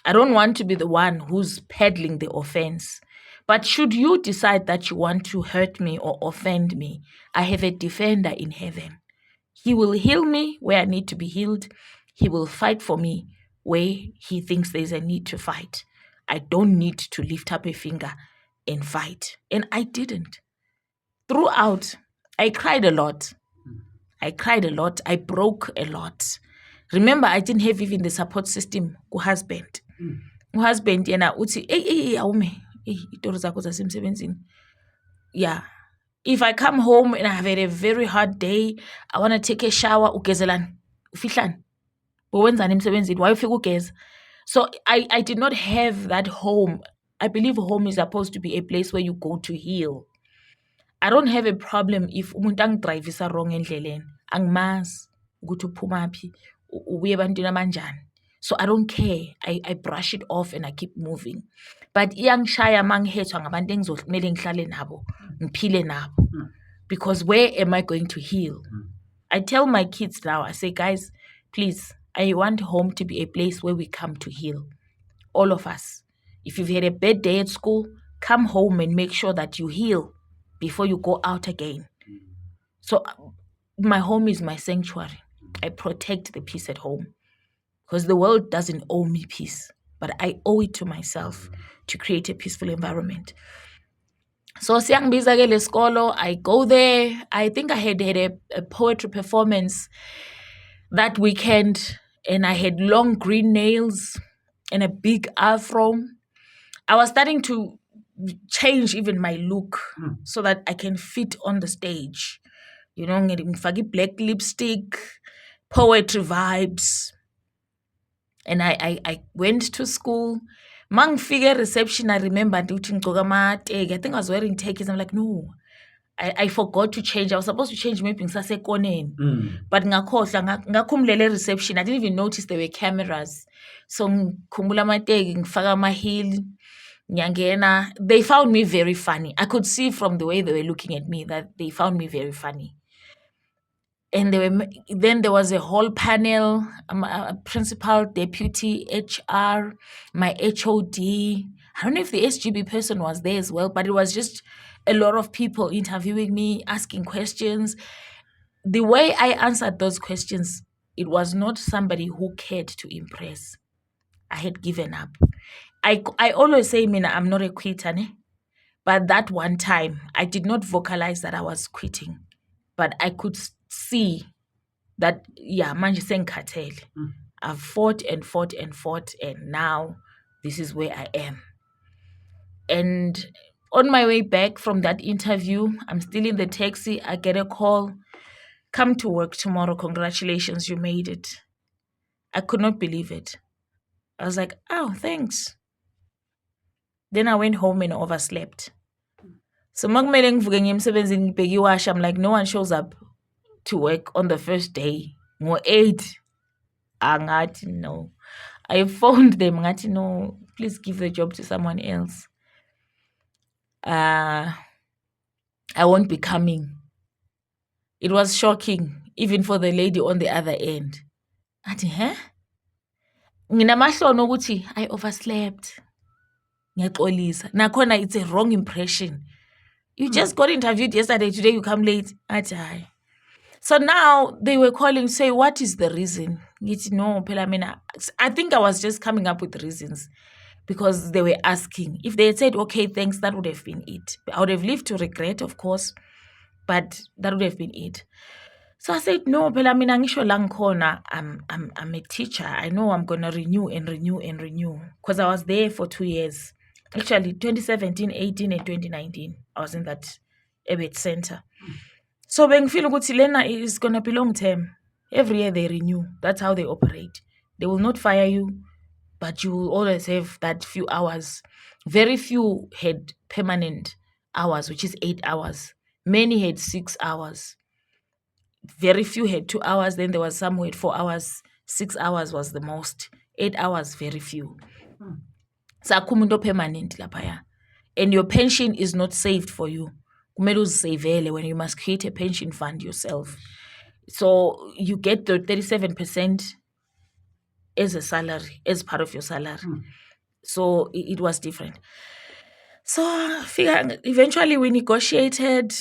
I don't want to be the one who's peddling the offense. But should you decide that you want to hurt me or offend me, I have a defender in heaven. He will heal me where I need to be healed. He will fight for me where he thinks there's a need to fight. I don't need to lift up a finger and fight. And I didn't. Throughout, I cried a lot. I broke a lot. Remember, I didn't have even the support system husband. Husband yena uthi awume itoro zakho zasemsebenzini. Yeah. If I come home and I have had a very hard day, I want to take a shower, ugezelani, ufihlani. Wenzani emsebenzini? Why ufika ugeza? So I did not have that home. I believe home is supposed to be a place where you go to heal. I don't have a problem if umuntu angidrivisa wrong endleleni. Angimazi ukuthi uphumaphi, ubuye ebantwini abanjani. So I don't care. I brush it off and I keep moving. But iyangishaya mangihethwa ngabantu engizokumele ngihlale nabo, ngiphile nabo. Because where am I going to heal? I tell my kids now, I say, guys, please, I want home to be a place where we come to heal. All of us. If you've had a bad day at school, come home and make sure that you heal before you go out again. So my home is my sanctuary. I protect the peace at home. Because the world doesn't owe me peace, but I owe it to myself to create a peaceful environment. So siyangibiza ke lesikolo, I go there. I think I had a poetry performance that weekend, and I had long green nails and a big afro. I was starting to change even my look so that I can fit on the stage. You know, ngifake black lipstick, poetry vibes. And I went to school. Mangifike reception, I remember ukuthi ngigcoka amateki. I think I was wearing tekis. I'm like, no. I forgot to change. I was supposed to change maybe ngisasekoneni. But ngakhohlwa ngakhumulele reception. I didn't even notice there were cameras. So ngikhumbula amateki, ngifaka ama-heel, ngiyangena. They found me very funny. I could see from the way they were looking at me that they found me very funny. And then there was a whole panel, principal, deputy, HR, my HOD. I don't know if the SGB person was there as well, but it was just a lot of people interviewing me, asking questions. The way I answered those questions, it was not somebody who cared to impress. I had given up. I always say, I'm not a quitter, but that one time, I did not vocalize that I was quitting, but I could see that, manje sengikhathele. I've fought, and now this is where I am. And on my way back from that interview, I'm still in the taxi. I get a call. Come to work tomorrow. Congratulations, you made it. I could not believe it. I was like, oh, thanks. Then I went home and overslept. So makumele ngivuke ngiye emsebenzini ngibheke iwashi. I'm like, no one shows up to work on the first day. Ngo-8. Angathi no. I phoned them. Ngathi no, please give the job to someone else. I won't be coming. It was shocking, even for the lady on the other end. Athi, Nginamahlono ukuthi I overslept. Ngiyaxolisa. Nakhona it's a wrong impression. You just got interviewed yesterday, today you come late. Athi. So now they were calling to say, what is the reason? No, phela mina, I think I was just coming up with reasons because they were asking. If they had said, okay, thanks, that would have been it. I would have lived to regret, of course, but that would have been it. So I said, no, phela mina ngisho la ngikhona, I'm a teacher. I know I'm going to renew and renew and renew because I was there for 2 years. Actually, 2017, 18, and 2019, I was in that EBIT center. So bengifeel ukuthi lena is going to be long term. Every year they renew. That's how they operate. They will not fire you, but you will always have that few hours. Very few had permanent hours, which is 8 hours. Many had 6 hours. Very few had 2 hours. Then there was some who had 4 hours. 6 hours was the most. 8 hours, very few. So akumuntu permanent laphaya. And your pension is not saved for you. Kumele uzisavele when you must create a pension fund yourself. So you get the 37% as a salary, as part of your salary. So it was different. So eventually we negotiated.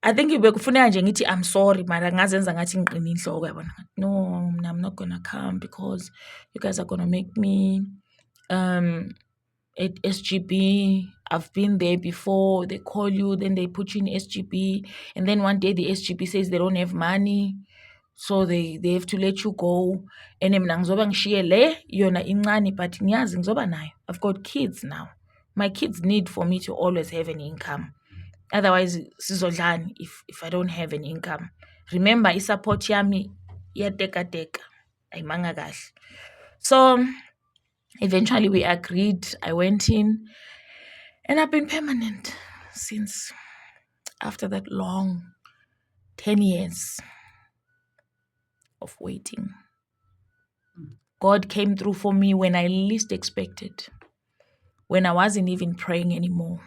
I think bekufuneka nje ngithi I'm sorry, mara ngazenza ngathi ngiqina inhloko yabona. No, I'm not gonna come because you guys are gonna make me at SGB. I've been there before. They call you, then they put you in SGB, and then one day the SGB says they don't have money, so they have to let you go. And mina ngizoba ngishiye le yona incane, but ngiyazi ngizoba nayo. I've got kids now. My kids need for me to always have an income. Otherwise, sizodlani if I don't have an income. Remember, support yami iyateka ayimanga kahle. So eventually we agreed. I went in and I've been permanent since, after that long 10 years of waiting. God came through for me when I least expected, when I wasn't even praying anymore,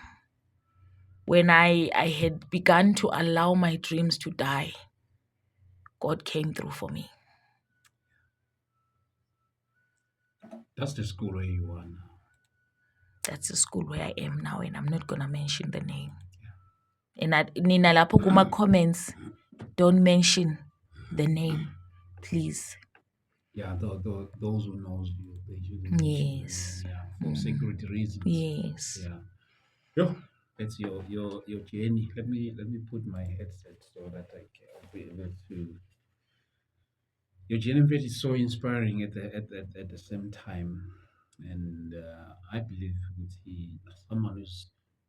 when I had begun to allow my dreams to die. God came through for me. That's the school where you are now. That's the school where I am now, and I'm not going to mention the name. And Nina lapho kuma comments, don't mention the name, please. Yeah, those who knows you, they shouldn't. Yes. For security reasons. Yes. Yeah. Yo, that's your journey. Let me put my headset so that I can be able to. Your journey is so inspiring at the same time, and I believe with someone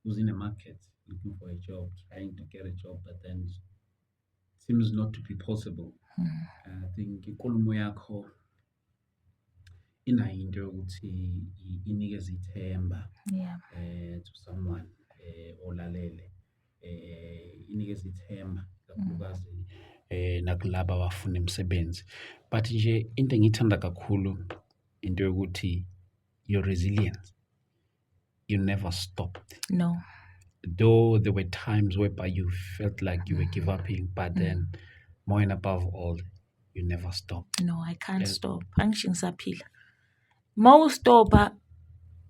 who's in a market looking for a job, trying to get a job, but then seems not to be possible. I think inkulumo yakho inayo into yokuthi inikeza ithemba to someone olalele, inikeza ithemba kakhulukazi nakulabo abafuna imisebenzi. But nje into engiyithanda kakhulu into yokuthi your resilience, you never stopped. No. Though there were times whereby you felt like you were giving up, but then more and above all, you never stopped. No, I can't stop. Angisho ngisaphila. Mawustopa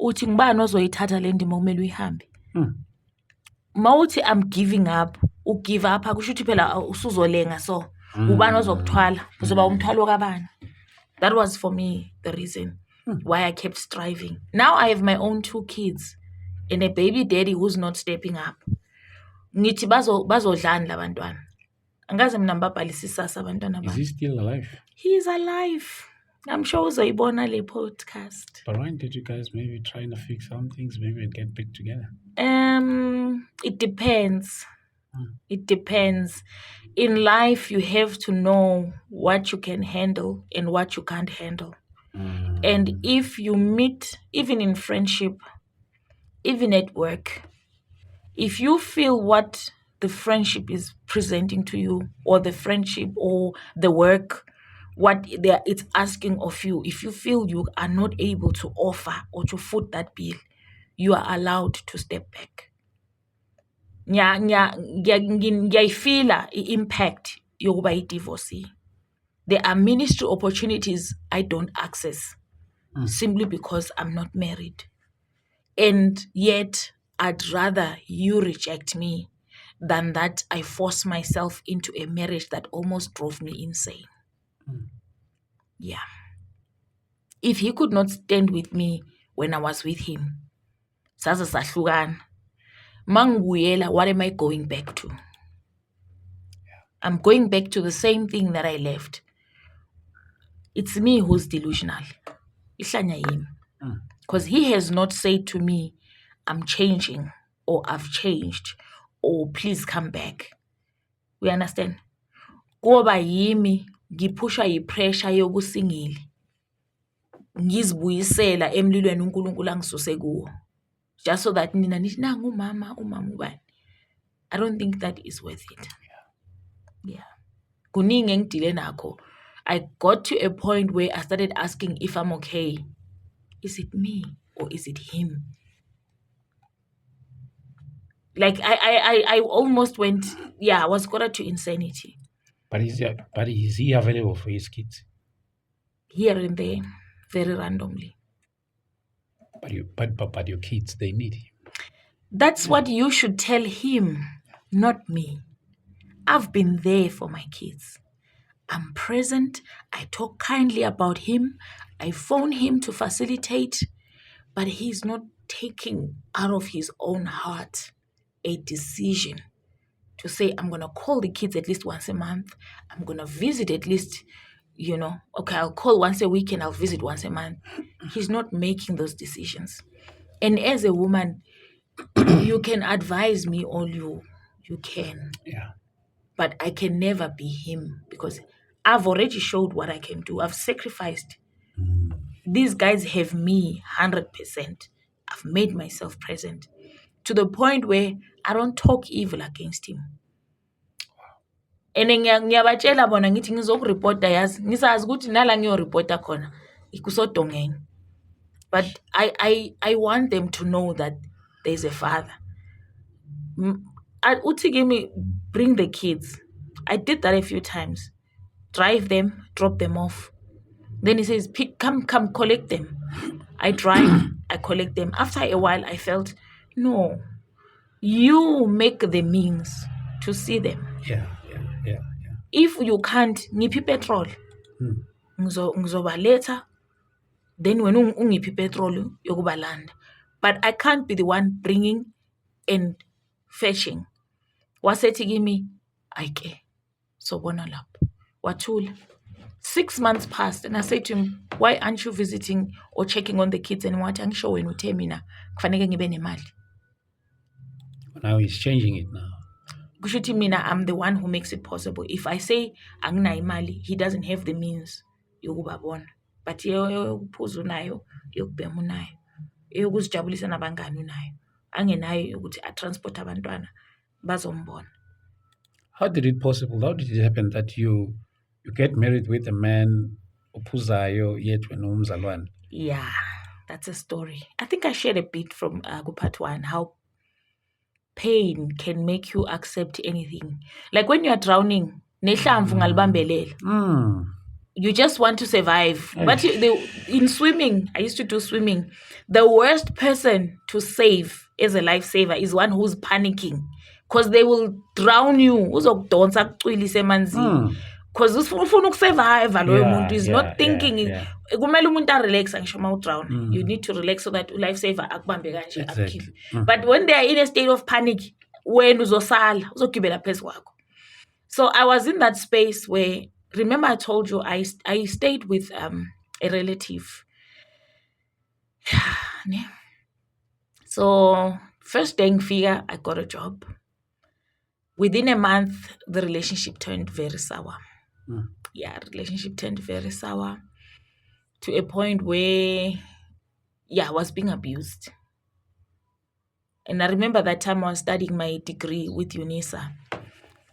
uthi ngibani ozoyithatha le ndima kumele uyihambe. Mawuthi I'm giving up, ugive up akusho ukuthi phela usuzolenga so. Ubani ozokuthwala? Uzoba umthwalo kabani? That was for me the reason why I kept striving. Now I have my own 2 kids and a baby daddy who's not stepping up. Ngithi bazodlani labantwana. Angaze mina ngibabhalisisasa abantwana bami. Is he still alive? He's alive. I'm sure uzoyibona le podcast. But why did you guys maybe trying to fix some things, maybe get back together? It depends. It depends. In life, you have to know what you can handle and what you can't handle. And if you meet, even in friendship, even at work, if you feel what the friendship is presenting to you, or the friendship or the work, what it's asking of you, if you feel you are not able to offer or to foot that bill, you are allowed to step back. Ngiyayifila i-impact yokuba i-divorcee. There are ministry opportunities I don't access simply because I'm not married. And yet, I'd rather you reject me than that I force myself into a marriage that almost drove me insane. Yeah. If he could not stand with me when I was with him, saze sahlukana. Mangibuyela, what am I going back to? I'm going back to the same thing that I left. It's me who's delusional. Ihlanya yimi. Because he has not said to me, I'm changing, or I've changed, or please come back. We understand? Kuba yimi ngiphusha yipressure yobusingili. Ngizibuyisela emlilweni uNkulunkulu angisuse kuwo. Just so that nina nithi nangu umama ubani. I don't think that is worth it. Yeah. Kuningi engidile nakho. I got to a point where I started asking if I'm okay. Is it me or is it him? Like I almost went, I was quarter to insanity. But is he available for his kids? Here and there, very randomly. But your kids, they need him. That's what you should tell him, not me. I've been there for my kids. I'm present. I talk kindly about him. I phone him to facilitate, but he's not taking out of his own heart a decision to say, I'm going to call the kids at least once a month. I'm going to visit at least, okay, I'll call once a week and I'll visit once a month. He's not making those decisions. And as a woman, you can advise me all you can. Yeah. But I can never be him because I've already showed what I can do. I've sacrificed. These guys have me 100%. I've made myself present to the point where I don't talk evil against him. And ngiyabatshela bona ngithi ngizokureport yazi ngisazi ukuthi nala ngiyoreport khona ikusodongeni. But I want them to know that there's a father. Uthi give me bring the kids. I did that a few times. Drive them, drop them off. Then he says, come collect them. I drive, I collect them. After a while, I felt, no, you make the means to see them. Yeah. If you can't, ngiphi petrol. Ngizoba later. Then when ungiphi petrol, yokubalanda. But I can't be the one bringing and fetching. Wasethi kimi, ayike. So bona lapho. Wathula. 6 months passed and I said to him, why aren't you visiting or checking on the kids? And what angisho wena uthe mina kufanele ngibe nemali. Now he's changing it now. Kushuthi mina I'm the one who makes it possible. If I say anginayo imali, he doesn't have the means yokubabona. But yokuphuza unayo, yokubhema unayo, yokuzijabulisa nabangani unayo. Angenayo yokuthi atransport abantwana bazombona. How did it happen that you get married with a man ophuzayo yet wena umzalwane? Yeah, that's a story. I think I shared a bit from part 1 how pain can make you accept anything. Like when you are drowning, nehlamvu ngalibambelela. You just want to survive. But in swimming, I used to do swimming. The worst person to save as a lifesaver is one who's panicking. Because they will drown you. Uzokudonsa kucwilise emanzini. Because ufuna ukusurvive loyo muntu is not thinking. Kumele umuntu relax angisho uma udrown. You need to relax so that lifesaver akubambe kanje akukhiphe. But when they are in a state of panic, wena uzosala, uzogibela phezu kwakho. So I was in that space where, remember I told you I stayed with a relative. So first day ngifika, I got a job. Within a month, the relationship turned very sour. Relationship turned very sour to a point where, I was being abused. And I remember that time I was studying my degree with UNISA.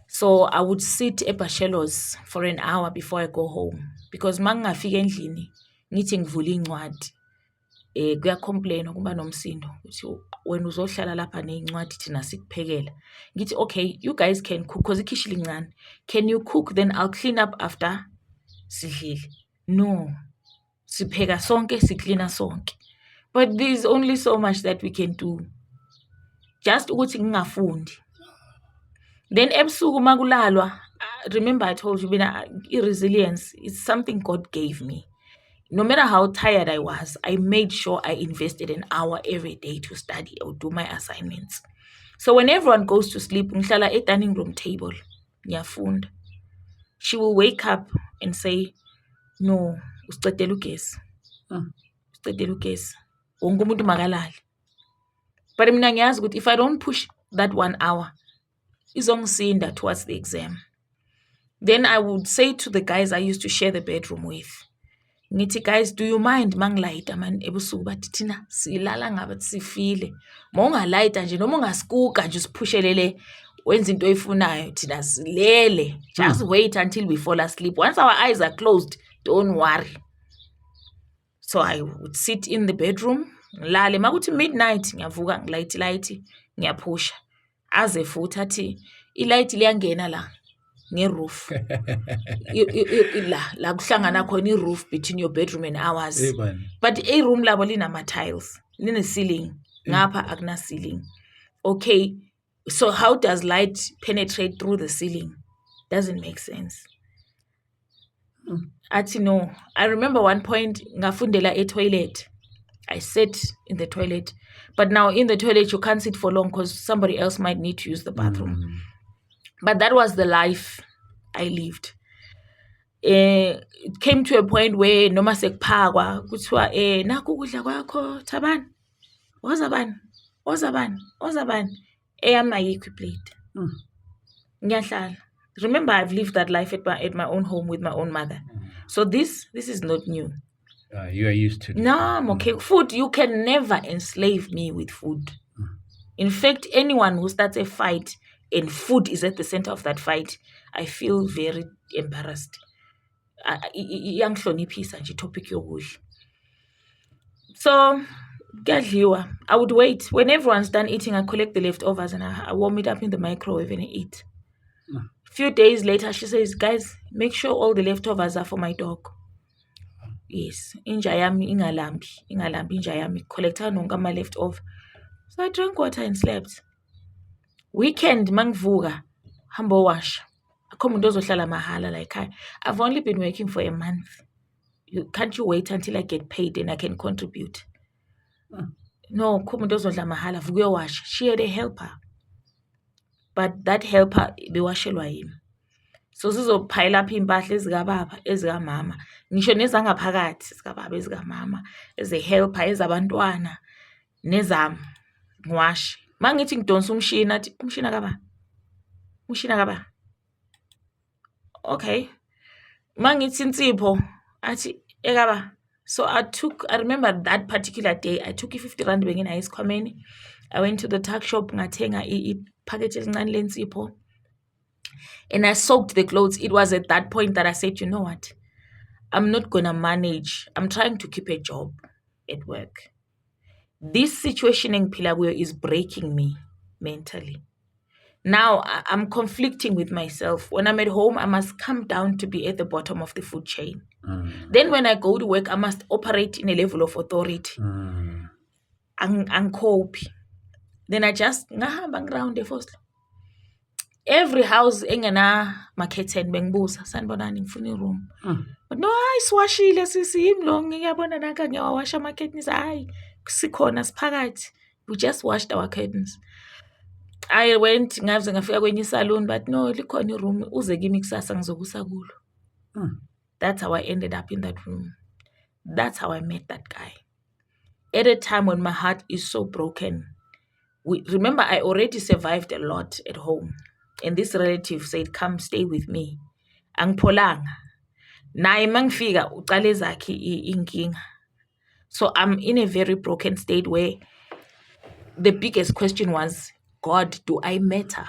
So I would sit at Bachelor's for an hour before I go home. Because mangafika endlini, ngithi ngivula incwadi. Kuyacomplain ukuba nomsindo ukuthi wena uzohlala lapha nezincwadi thina sikuphekela. Ngithi okay, you guys can cook because ikhishi lincane. Can you cook, then I'll clean up after sidlile? No. Sipheka sonke, siklina sonke. But there's only so much that we can do. Just ukuthi ngingafundi. Then ebusuku makulalwa, remember I told you resilience is something God gave me. No matter how tired I was, I made sure I invested an hour every day to study or do my assignments. So when everyone goes to sleep, ngihlala at dining room table, ngiyafunda. She will wake up and say, no, usicedela ugesi. Usicedela ugesi. Wonke umuntu makalale. But mina ngiyazi ukuthi if I don't push that 1 hour, izongisinda towards the exam. Then I would say to the guys I used to share the bedroom with, ngithi guys, do you mind mangilayita man ebusuku bathi thina silala ngabe sifile. Mongalayita nje noma ungasikuka nje usipushelele wenza into oyifunayo thina silele. Just wait until we fall asleep. Once our eyes are closed, don't worry. So I would sit in the bedroom, ngilale makuthi midnight ngiyavuka ngilayiti ngiyaphusha. Aze futhi athi ilight liyangena la nge-roof. la kuhlangana khona i-roof between your bedroom and ours. But i-room labo linama-tiles, line-ceiling. Ngapha akuna-ceiling. Okay, so how does light penetrate through the ceiling? Doesn't make sense. Athi no. I remember one point ngafundela e-toilet. I sat in the toilet. But now in the toilet, you can't sit for long because somebody else might need to use the bathroom. But that was the life I lived. It came to a point where noma sekuphakwa kuthiwa nakho ukudla kwakho Thabani. Wozabani. Eyami ayikho iplate. Ngiyahlala. Remember, I've lived that life at my own home with my own mother. So this is not new. You are used to it. No, I'm okay. Food, you can never enslave me with food. In fact, anyone who starts a fight and food is at the center of that fight, I feel very embarrassed. Iyangihloniphisa nje topic yokudla. So, kuyadliwa. I would wait. When everyone's done eating, I collect the leftovers and I warm it up in the microwave and I eat. A few days later, she says, guys, make sure all the leftovers are for my dog. Yes, inja yami ingalambi inja yami, collecta nonke ama leftover. So I drank water and slept. Weekend mangivuka hamba washa. Akho umuntu ozohlala mahala la ekhaya. I've only been working for a month. Can't you wait until I get paid and I can contribute? No, akho umuntu ozodla mahala vuka uyowasha. She had a helper. But that helper bewashelwa yimi. So sizophayela apha impahla ezikababa ezikamama. Ngisho nezangaphakathi zikababa ezikamama, as a helper ezabantwana nezami ngiwashe. Mangithi ngidonsa umshini athi umshina kaba. Okay. Mangithi insipho athi ekaba. So I remember that particular day I took 50 rand bengina esikhwameni. I went to the tuck shop ngathenga ipackage elincane lensipho. And I soaked the clothes. It was at that point that I said, you know what? I'm not going to manage. I'm trying to keep a job at work. This situation in Pilaguyo is breaking me mentally. Now I'm conflicting with myself. When I'm at home, I must come down to be at the bottom of the food chain. Then when I go to work, I must operate in a level of authority. And cope. Then I just ngahamba around the first. Every house engena marketing bengibuza sanibonani ngifuna iroom. But no, siwashile sisi imlo ngiyabona naka ngiyawasha ama curtains. Hayi sikhona siphakathi. We just washed our curtains. I went ngaze ngafika kwenye salon but no likhona iroom uze kimi kusasa ngizokusa kulo. That's how I ended up in that room. That's how I met that guy. At a time when my heart is so broken. Remember, I already survived a lot at home. And this relative said, come stay with me. Angipholanga. Naye mangifika uqale zakhe inkinga. So I'm in a very broken state where the biggest question was, God, do I matter?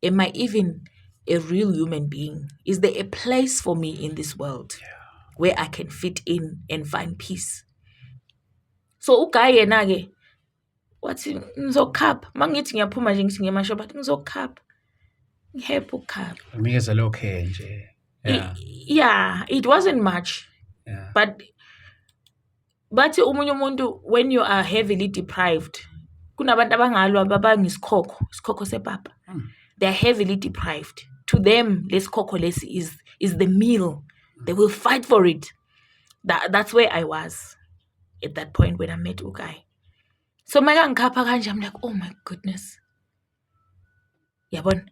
Am I even a real human being? Is there a place for me in this world where I can fit in and find peace? So uguy yena-ke wathi ngizokhapha mangithi ngiyaphuma nje ngithi ngemashopa athi ngizokhapha ngihappy ukukhapha unikeza lokhe nje yeah it wasn't much but Bathi omunye umuntu when you are heavily deprived, kunabantu abangalwa isikhokho sepapa. They're heavily deprived. To them, lesikhokho lesi is the meal. They will fight for it. That's where I was at that point when I met Ukai. So I'm like, oh my goodness. Yabon.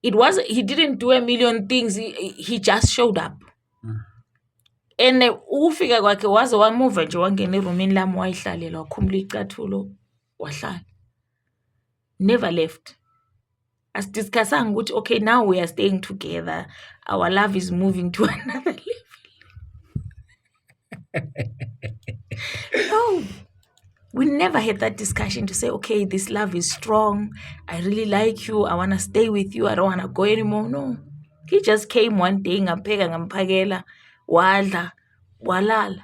He didn't do a million things. He just showed up. And ufika kwakhe waze wamuva nje wangena erumini lami wayihlalela wakhumula icathulo wahlala. Never left. Asidiscussanga ukuthi okay, now we are staying together. Our love is moving to another level. No. We never had that discussion to say, okay, this love is strong. I really like you. I want to stay with you. I don't want to go anymore. No. He just came one day, ngapheka ngamphakela, wadla, walala.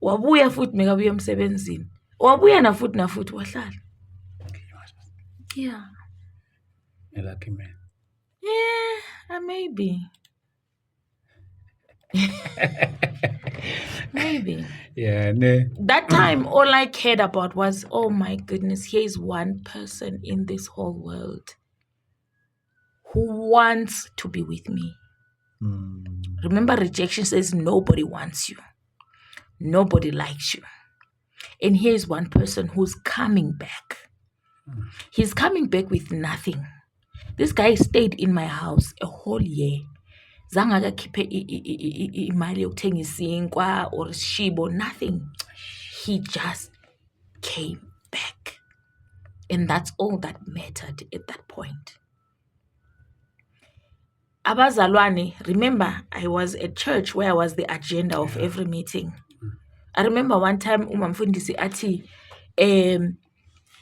Wabuya futhi mekabuya emsebenzini. Wabuya na futhi wahlala. Yeah. A lucky man. Yeah, maybe. Maybe. Yeah. No. That time, all I cared about was, oh my goodness, here is one person in this whole world who wants to be with me. Remember, rejection says nobody wants you. Nobody likes you. And here's one person who's coming back. He's coming back with nothing. This guy stayed in my house a whole year. Zangaga kipe imali yokuthenga isinkwa or shibo, nothing. He just came back. And that's all that mattered at that point. Abazalwane, remember, I was at church where I was the agenda of every meeting. I remember one time umamfundisi athi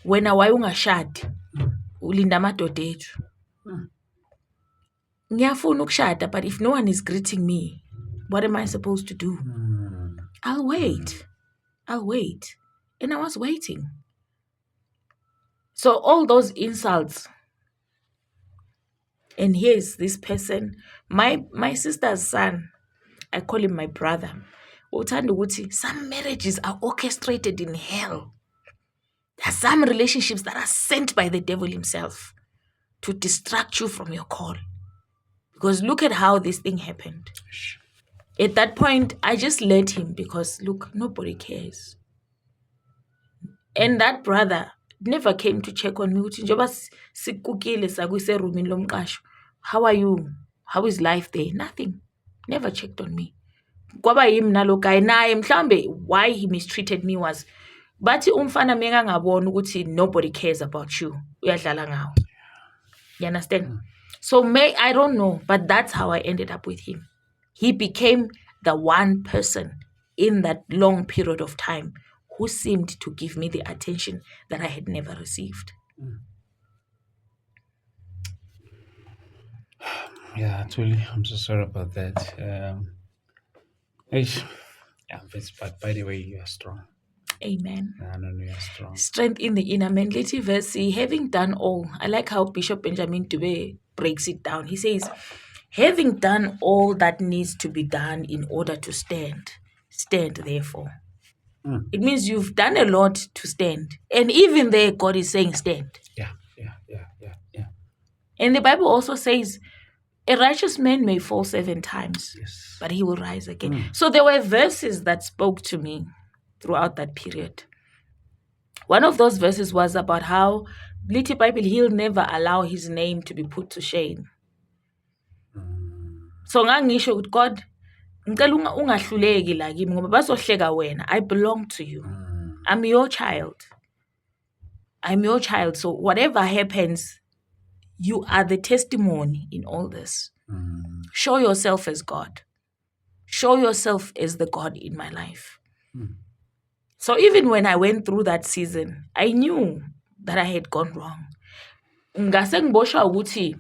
wena wayungashadi ulinda amadoda ethu. Ngiyafuna ukushada, but if no one is greeting me, what am I supposed to do? I'll wait. And I was waiting. So all those insults. And here's this person, my sister's son, I call him my brother. Some marriages are orchestrated in hell. There are some relationships that are sent by the devil himself to distract you from your call. Because look at how this thing happened. At that point, I just let him because, look, nobody cares. And that brother never came to check on me. How are you? How is life there? Nothing. Never checked on me. Why he mistreated me was, but nobody cares about you. You understand? So I don't know, but that's how I ended up with him. He became the one person in that long period of time who seemed to give me the attention that I had never received. Yeah, actually, I'm so sorry about that. But by the way, you are strong. Amen. No, you are strong. Strength in the inner man. Little verse, having done all. I like how Bishop Benjamin Dube breaks it down. He says, having done all that needs to be done in order to stand therefore. It means you've done a lot to stand. And even there, God is saying stand. Yeah. And the Bible also says, a righteous man may fall 7 times, yes, but he will rise again. So there were verses that spoke to me throughout that period. One of those verses was about how Little Bible, he'll never allow his name to be put to shame. So ngangisho with God, ngicela ungahluleki la kimi ngoba bazohleka wena. I belong to you. I'm your child. So whatever happens, you are the testimony in all this. Show yourself as God. Show yourself as the God in my life. So even when I went through that season, I knew that I had gone wrong. Ngase ngiboshwa ukuthi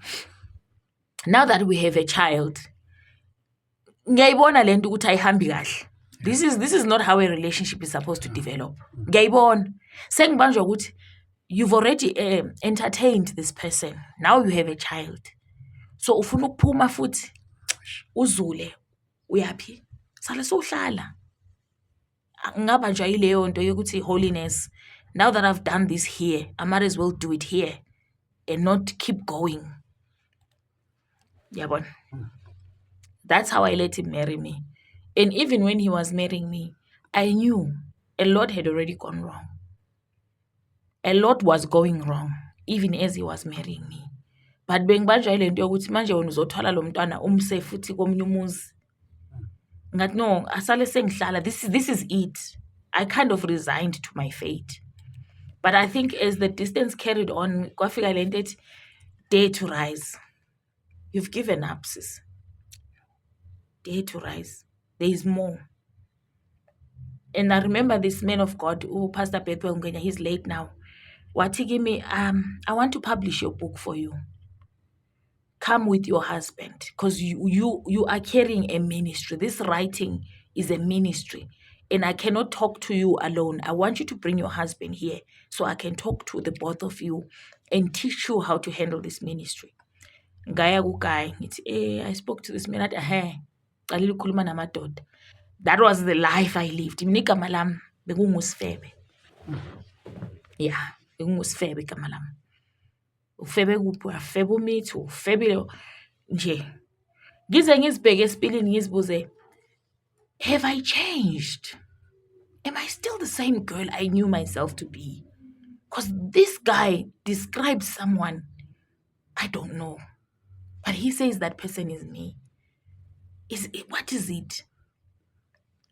now that we have a child, ngiyayibona lento ukuthi ayihambi kahle. This is not how a relationship is supposed to develop. Ngiyayibona. Sengibanjwa ukuthi you've already entertained this person. Now you have a child. So ufuna ukuphuma futhi uzule uyaphi? Sale sohlala. ngabanjwa yileyo nto yokuthi holiness, now that I've done this here, I might as well do it here and not keep going. Yabona. That's how I let him marry me. And even when he was marrying me, I knew a lot had already gone wrong. A lot was going wrong, even as he was marrying me. But bengibanjwa yile nto yokuthi manje wena uzothwala lo mntwana umse futhi komunye umuzi. Ngathi no, asale sengihlala, this is it. I kind of resigned to my fate. But I think as the distance carried on, kwafika le nto ethi dare to rise. You've given up, sis. Dare to rise. There is more. And I remember this man of God, Pastor Petro Ngwenya, he's late now. Wathi kimi, I want to publish your book for you. Come with your husband, because you are carrying a ministry. This writing is a ministry, and I cannot talk to you alone. I want you to bring your husband here so I can talk to the both of you and teach you how to handle this ministry. Ngaya kuKayi ngithi I spoke to this man at qalile ukukhuluma namadoda. That was the life I lived. Mina igama lami bekunguSifebe. Yeah, bekunguSifebe igama lami. Ufebe kuphi? Ufebe umithu, ufebile nje. Ngize ngizibheke esipilini ngizibuze, have I changed? Am I still the same girl I knew myself to be? Because this guy describes someone I don't know. But he says that person is me. What is it?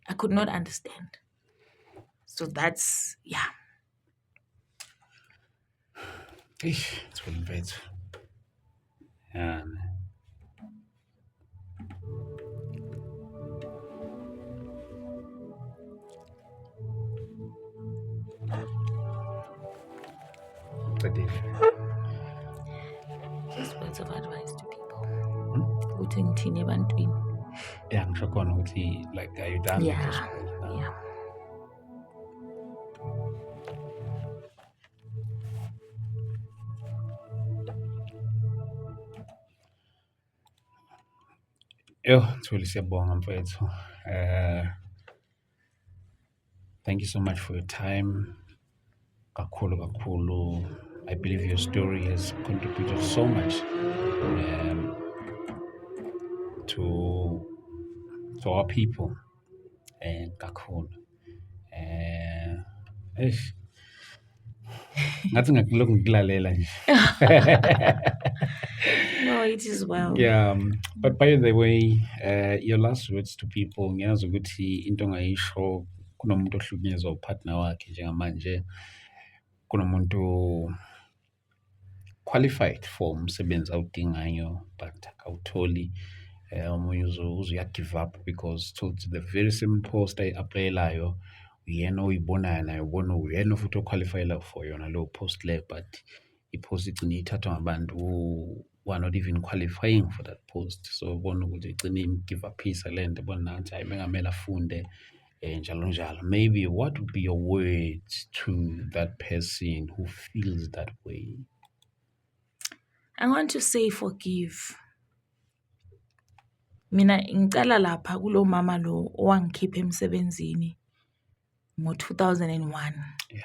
I could not understand. So that's, yeah. It's really bad. Just words of advice to people. Ukuthi ngithini ebantwini. Yeah, ngisho khona ukuthi like are you done with this? Yeah. Thuli siyabonga mfethu. Thank you so much for your time. Kakhulu. I believe your story has contributed so much to our people and kakhulu. Ngathi ngilokhu ngikulalela nje. No, it is well. Yeah, but by the way, your last words to people, ngiyazi ukuthi into ongayisho kunomuntu ohlukunyezwa upartner wakhe njengamanje, kunomuntu qualified for umsebenzi awudingayo but awutholi, omunye uya give up because told the very same post ayi-aplayelayo uyena oyibonayo naye ubona uyena futhi oqualifyela for yona leyo post le, but i-post igcine ithathwa ngabantu who are not even qualifying for that post. So ubona ukuthi igcine im-give up-isa le nto, ubona nathi hayi bengamele afunde njalo njalo. Maybe what would be your words to that person who feels that way? I want to say forgive. Mina ngicala lapha kulo mama lo owangikhipha emsebenzini ngo-2001. Yeah.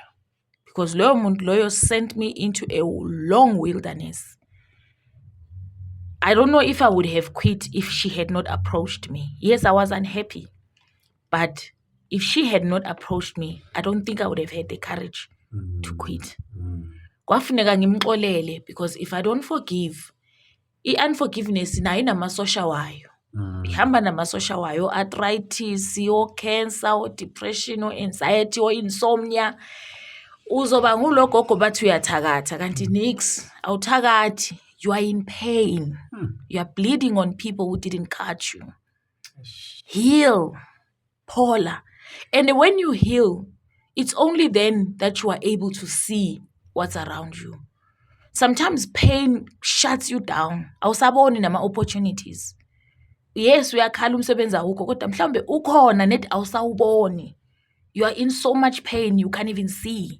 Because loyo muntu loyo sent me into a long wilderness. I don't know if I would have quit if she had not approached me. Yes, I was unhappy. But if she had not approached me, I don't think I would have had the courage to quit. Kwafuneka ngimxolele because if I don't forgive, i-unforgiveness nayo inamasosha wayo. Ihamba namasosha wayo, arthritis, cancer, depression, anxiety, insomnia. Uzoba ngulogogo bathi uyathakatha kanti nix awuthakathi. You are in pain. You are bleeding on people who didn't cut you. Heal, Paula. And when you heal, it's only then that you are able to see what's around you. Sometimes pain shuts you down. Awusaboni nama-opportunities. Yes, uyakhala umsebenzi awukho kodwa mhlawumbe ukhona net awusawuboni. You are in so much pain you can't even see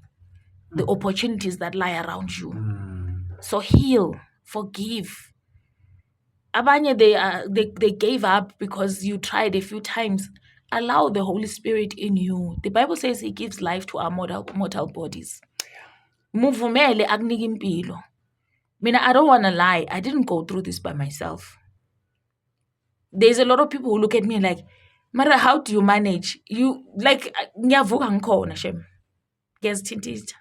the opportunities that lie around you. So heal, forgive. Abanye they gave up because you tried a few times. allow the Holy Spirit in you. The Bible says he gives life to our mortal bodies. Muvumele akunike impilo. Mina, I don't want to lie. I didn't go through this by myself. There's a lot of people who look at me like, Mara, how do you manage? You like ngiyavuka ngikhona shem. Ngiyazithintitha.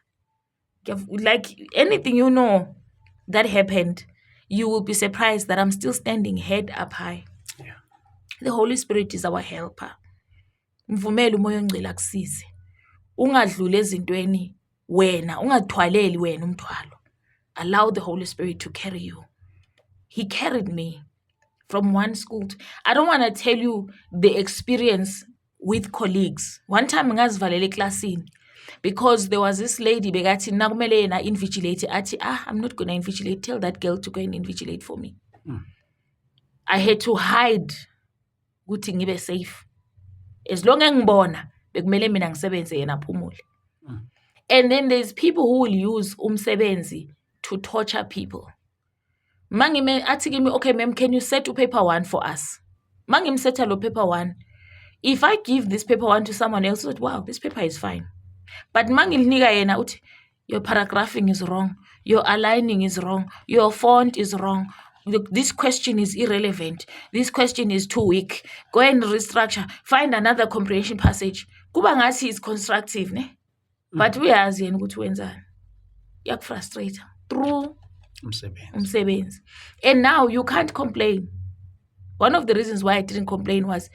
Like anything you know that happened, you will be surprised that I'm still standing head up high. Yeah. The Holy Spirit is our helper. Mvumele umoya ongcwele akusize. Ungadluli ezintweni wena, ungathwaleli wena umthwalo. Allow the Holy Spirit to carry you. He carried me from one school I don't want to tell you the experience with colleagues. One time ngazivalela eklasini because there was this lady bekathi nakumele yena invigilate athi I'm not going to invigilate, tell that girl to go and invigilate for me. I had to hide ukuthi ngibe safe. As long as ngibona bekumele mina ngisebenze yena aphumule. And then there's people who will use umsebenzi to torture people. Mangime athi kimi, okay ma'am, can you set to paper 1 for us? Mangim settle lo paper 1. If I give this paper 1 to someone else, wow, this paper is fine. But mangilinika yena uthi, your paragraphing is wrong, your aligning is wrong, your font is wrong, this question is irrelevant, this question is too weak, go and restructure, find another comprehension passage. Kuba ngathi is constructive, ne? But uyazi yena ukuthi wenzani. Yakufrustrate through umsebenzi. And now you can't complain. One of the reasons why I didn't complain was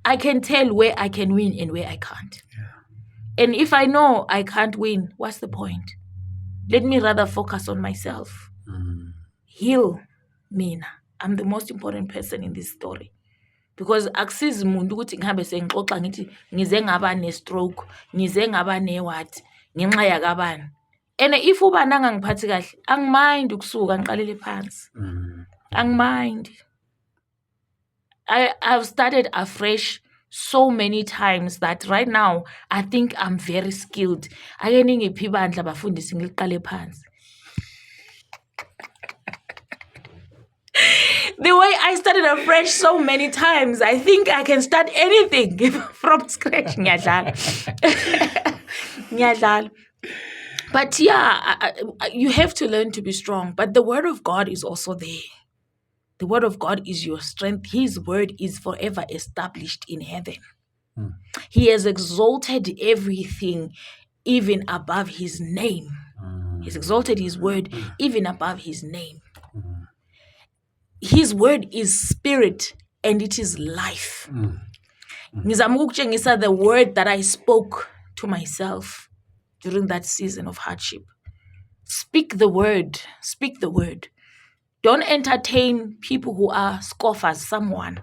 I can tell where I can win and where I can't. Yeah. And if I know I can't win, what's the point? Let me rather focus on myself. Heal mina. I'm the most important person in this story. Because akusizi umuntu ukuthi ngihambe sengixoxa ngithi ngize ngaba ne-stroke, ngize ngaba ne-what, ngenxa yakabani. And if uba nangangiphathi kahle, angimind ukusuka ngiqalele phansi. Angimind. I've started afresh so many times that right now I think I'm very skilled. Ake ningiphi ibandla bafundisi ngiliqale phansi. The way I started afresh so many times, I think I can start anything from scratch. Ngiyadlala. But yeah, you have to learn to be strong. But the word of God is also there. The word of God is your strength. His word is forever established in heaven. He has exalted everything even above his name. He's exalted his word even above his name. His word is spirit and it is life. Ngizama ukutshengisa the word that I spoke to myself during that season of hardship. Speak the word. Speak the word. Don't entertain people who are scoffers, someone.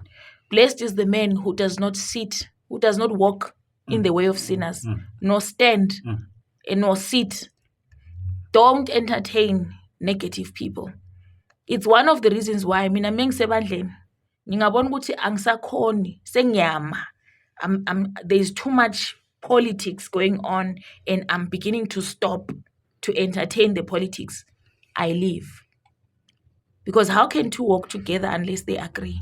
Blessed is the man who does not sit, who does not walk in the way of sinners, nor stand, and nor sit. Don't entertain negative people. It's one of the reasons why mina mengisebandleni ngingabona ukuthi angisakhoni sengiyama. There's too much politics going on and I'm beginning to stop to entertain the politics. I leave. Because how can two walk together unless they agree?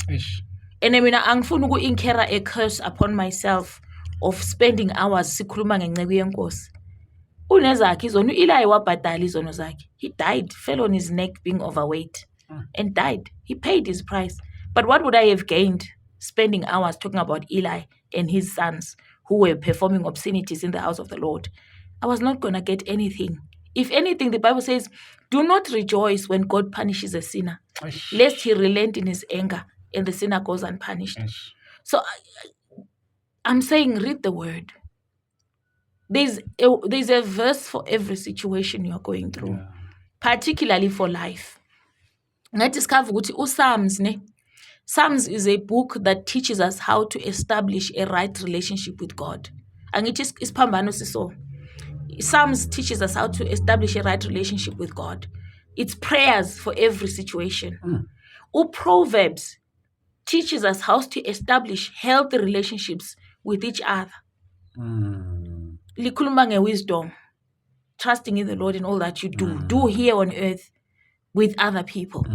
And I mean, angifuni uku-incur a curse upon myself of spending hours sikhuluma ngenceku yenkosi. Unezakhe izono, uEli wabhadala izono zakhe. He died, fell on his neck being overweight and died. He paid his price. But what would I have gained spending hours talking about Eli and his sons who were performing obscenities in the house of the Lord? I was not going to get anything. If anything, the Bible says, do not rejoice when God punishes a sinner, lest he relent in his anger and the sinner goes unpunished. So I'm saying, read the word. There's a verse for every situation you're going through, particularly for life. I discover Psalms, ne? Psalms is a book that teaches us how to establish a right relationship with God. And it is Pambano Siso. Psalms teaches us how to establish a right relationship with God. It's prayers for every situation. Proverbs teaches us how to establish healthy relationships with each other. Likhuluma ngewisdom, trusting in the Lord in all that you do. Do here on earth with other people.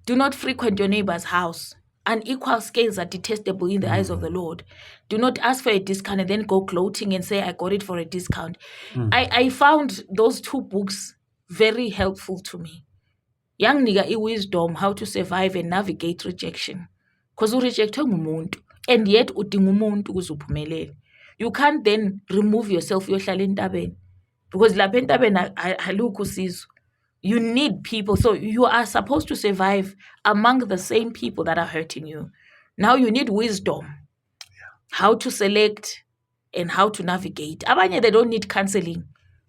Do not frequent your neighbor's house. Unequal scales are detestable in the eyes of the Lord. Do not ask for a discount and then go gloating and say, I got it for a discount. I found those 2 books very helpful to me. Yanginika wisdom how to survive and navigate rejection. Because urejectwe ngumuntu and yet udinga umuntu ukuze uphumelele. You can't then remove yourself uyohlala entabeni. Because lapha entabeni halukho usizo. You need people. So you are supposed to survive among the same people that are hurting you. Now you need wisdom. How to select and how to navigate. Abanye, they don't need counseling.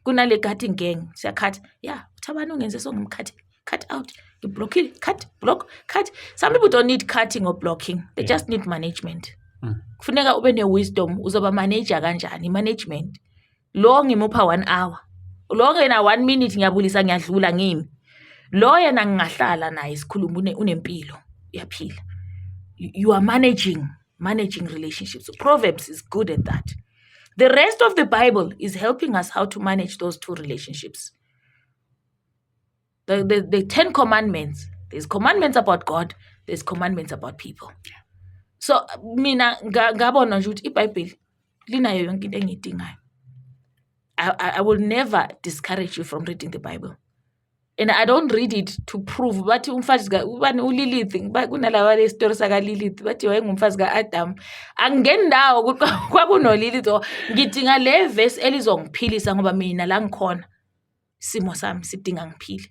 Kunale cutting gang. Cut. Yeah. Cut out. You block it. Block. Some people don't need cutting or blocking. They just need management. Kufuneka ube ne-wisdom. Uzoba manager kanjani. Management. Lo ngimupha 1 hour. Lo ngena 1 minute ngiyabulisa ngiyadlula ngimi. Lo yena ngingahlala naye sikhuluma unempilo. Uyaphila. You are managing relationships. Proverbs is good at that. The rest of the Bible is helping us how to manage those 2 relationships. The 10 commandments. There's commandments about God. There's commandments about people. So mina ngabona nje ukuthi iBhayibheli linayo yonke into engiyidingayo. I will never discourage you from reading the Bible. And I don't read it to prove bathi umfazi ubani uLilith kunalaba le story saka Lilith bathi wayengumfazi kaAdam. Angingeni ndawo kwakuno Lilith ngidinga le verse elizongiphilisa ngoba mina la ngikhona simo sami sidinga ngiphile.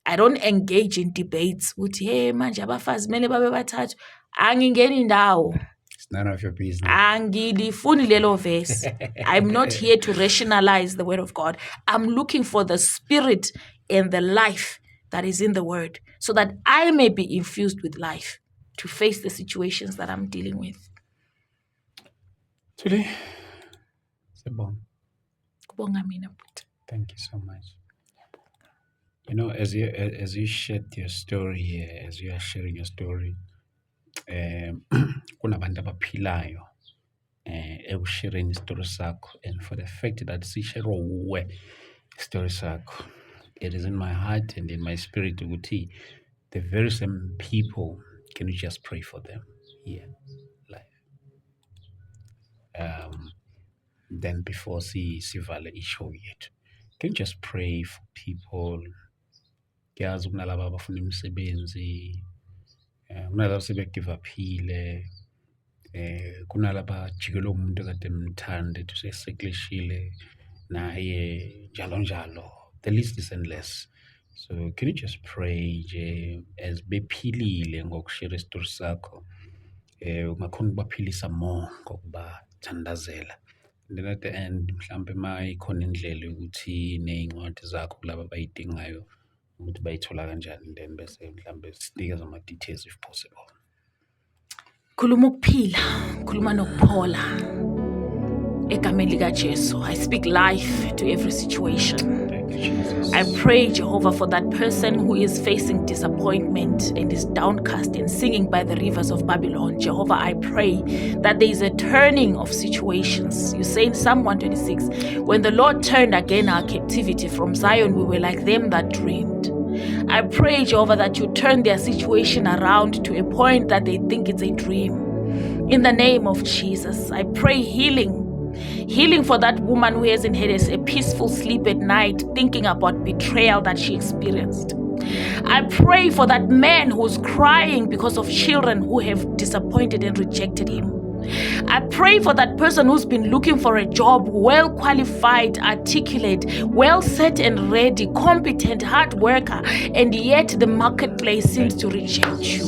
I don't engage in debates uthi hey manje abafazi kumele babe bathathu. Angingeni ndawo. It's none of your business. Angilifuni lelo verse. I'm not here to rationalize the word of God. I'm looking for the spirit and the life that is in the word so that I may be infused with life to face the situations that I'm dealing with. Today, Sebong. Kubonga mina bhuti. Thank you so much. You know, as you shared your story here, as you are sharing your story, kunabantu abaphilayo ekusharing isitory sakho, and for the fact that sishare uwe story sakho, it is in my heart and in my spirit ukuthi the very same people, can you just pray for them here live? Then before sivale ishow yethu, can you just pray for people? Kuyazi kunalaba abafuna imisebenzi, kunalaba sebegive uphile, kunalaba jikelo umuntu kade emthande tusesekleshile naye njalo. The list is endless. So can you just pray nje as bephilile ngokushare isitori sakho, ungakhona ukubaphilisa more ngokubathandazela. And then at the end mhlambe mayikhona indlela ukuthi nezincwadi zakho kulabo abayidingayo ukuthi bayithola kanjani, then bese mhlambe sinikeza ama details if possible. Khuluma ukuphila, khuluma nokuphola. Egameni lika Jesu, I speak life to every situation. Thank you, Jesus. I pray, Jehovah, for that person who is facing disappointment and is downcast and singing by the rivers of Babylon. Jehovah, I pray that there is a turning of situations. You say in Psalm 126, when the Lord turned again our captivity from Zion, we were like them that dreamed. I pray, Jehovah, that you turn their situation around to a point that they think it's a dream. In the name of Jesus, I pray healing for that woman who hasn't had a peaceful sleep at night, thinking about betrayal that she experienced. I pray for that man who's crying because of children who have disappointed and rejected him. I pray for that person who's been looking for a job, well qualified, articulate, well set and ready, competent, hard worker, and yet the marketplace seems to reject you.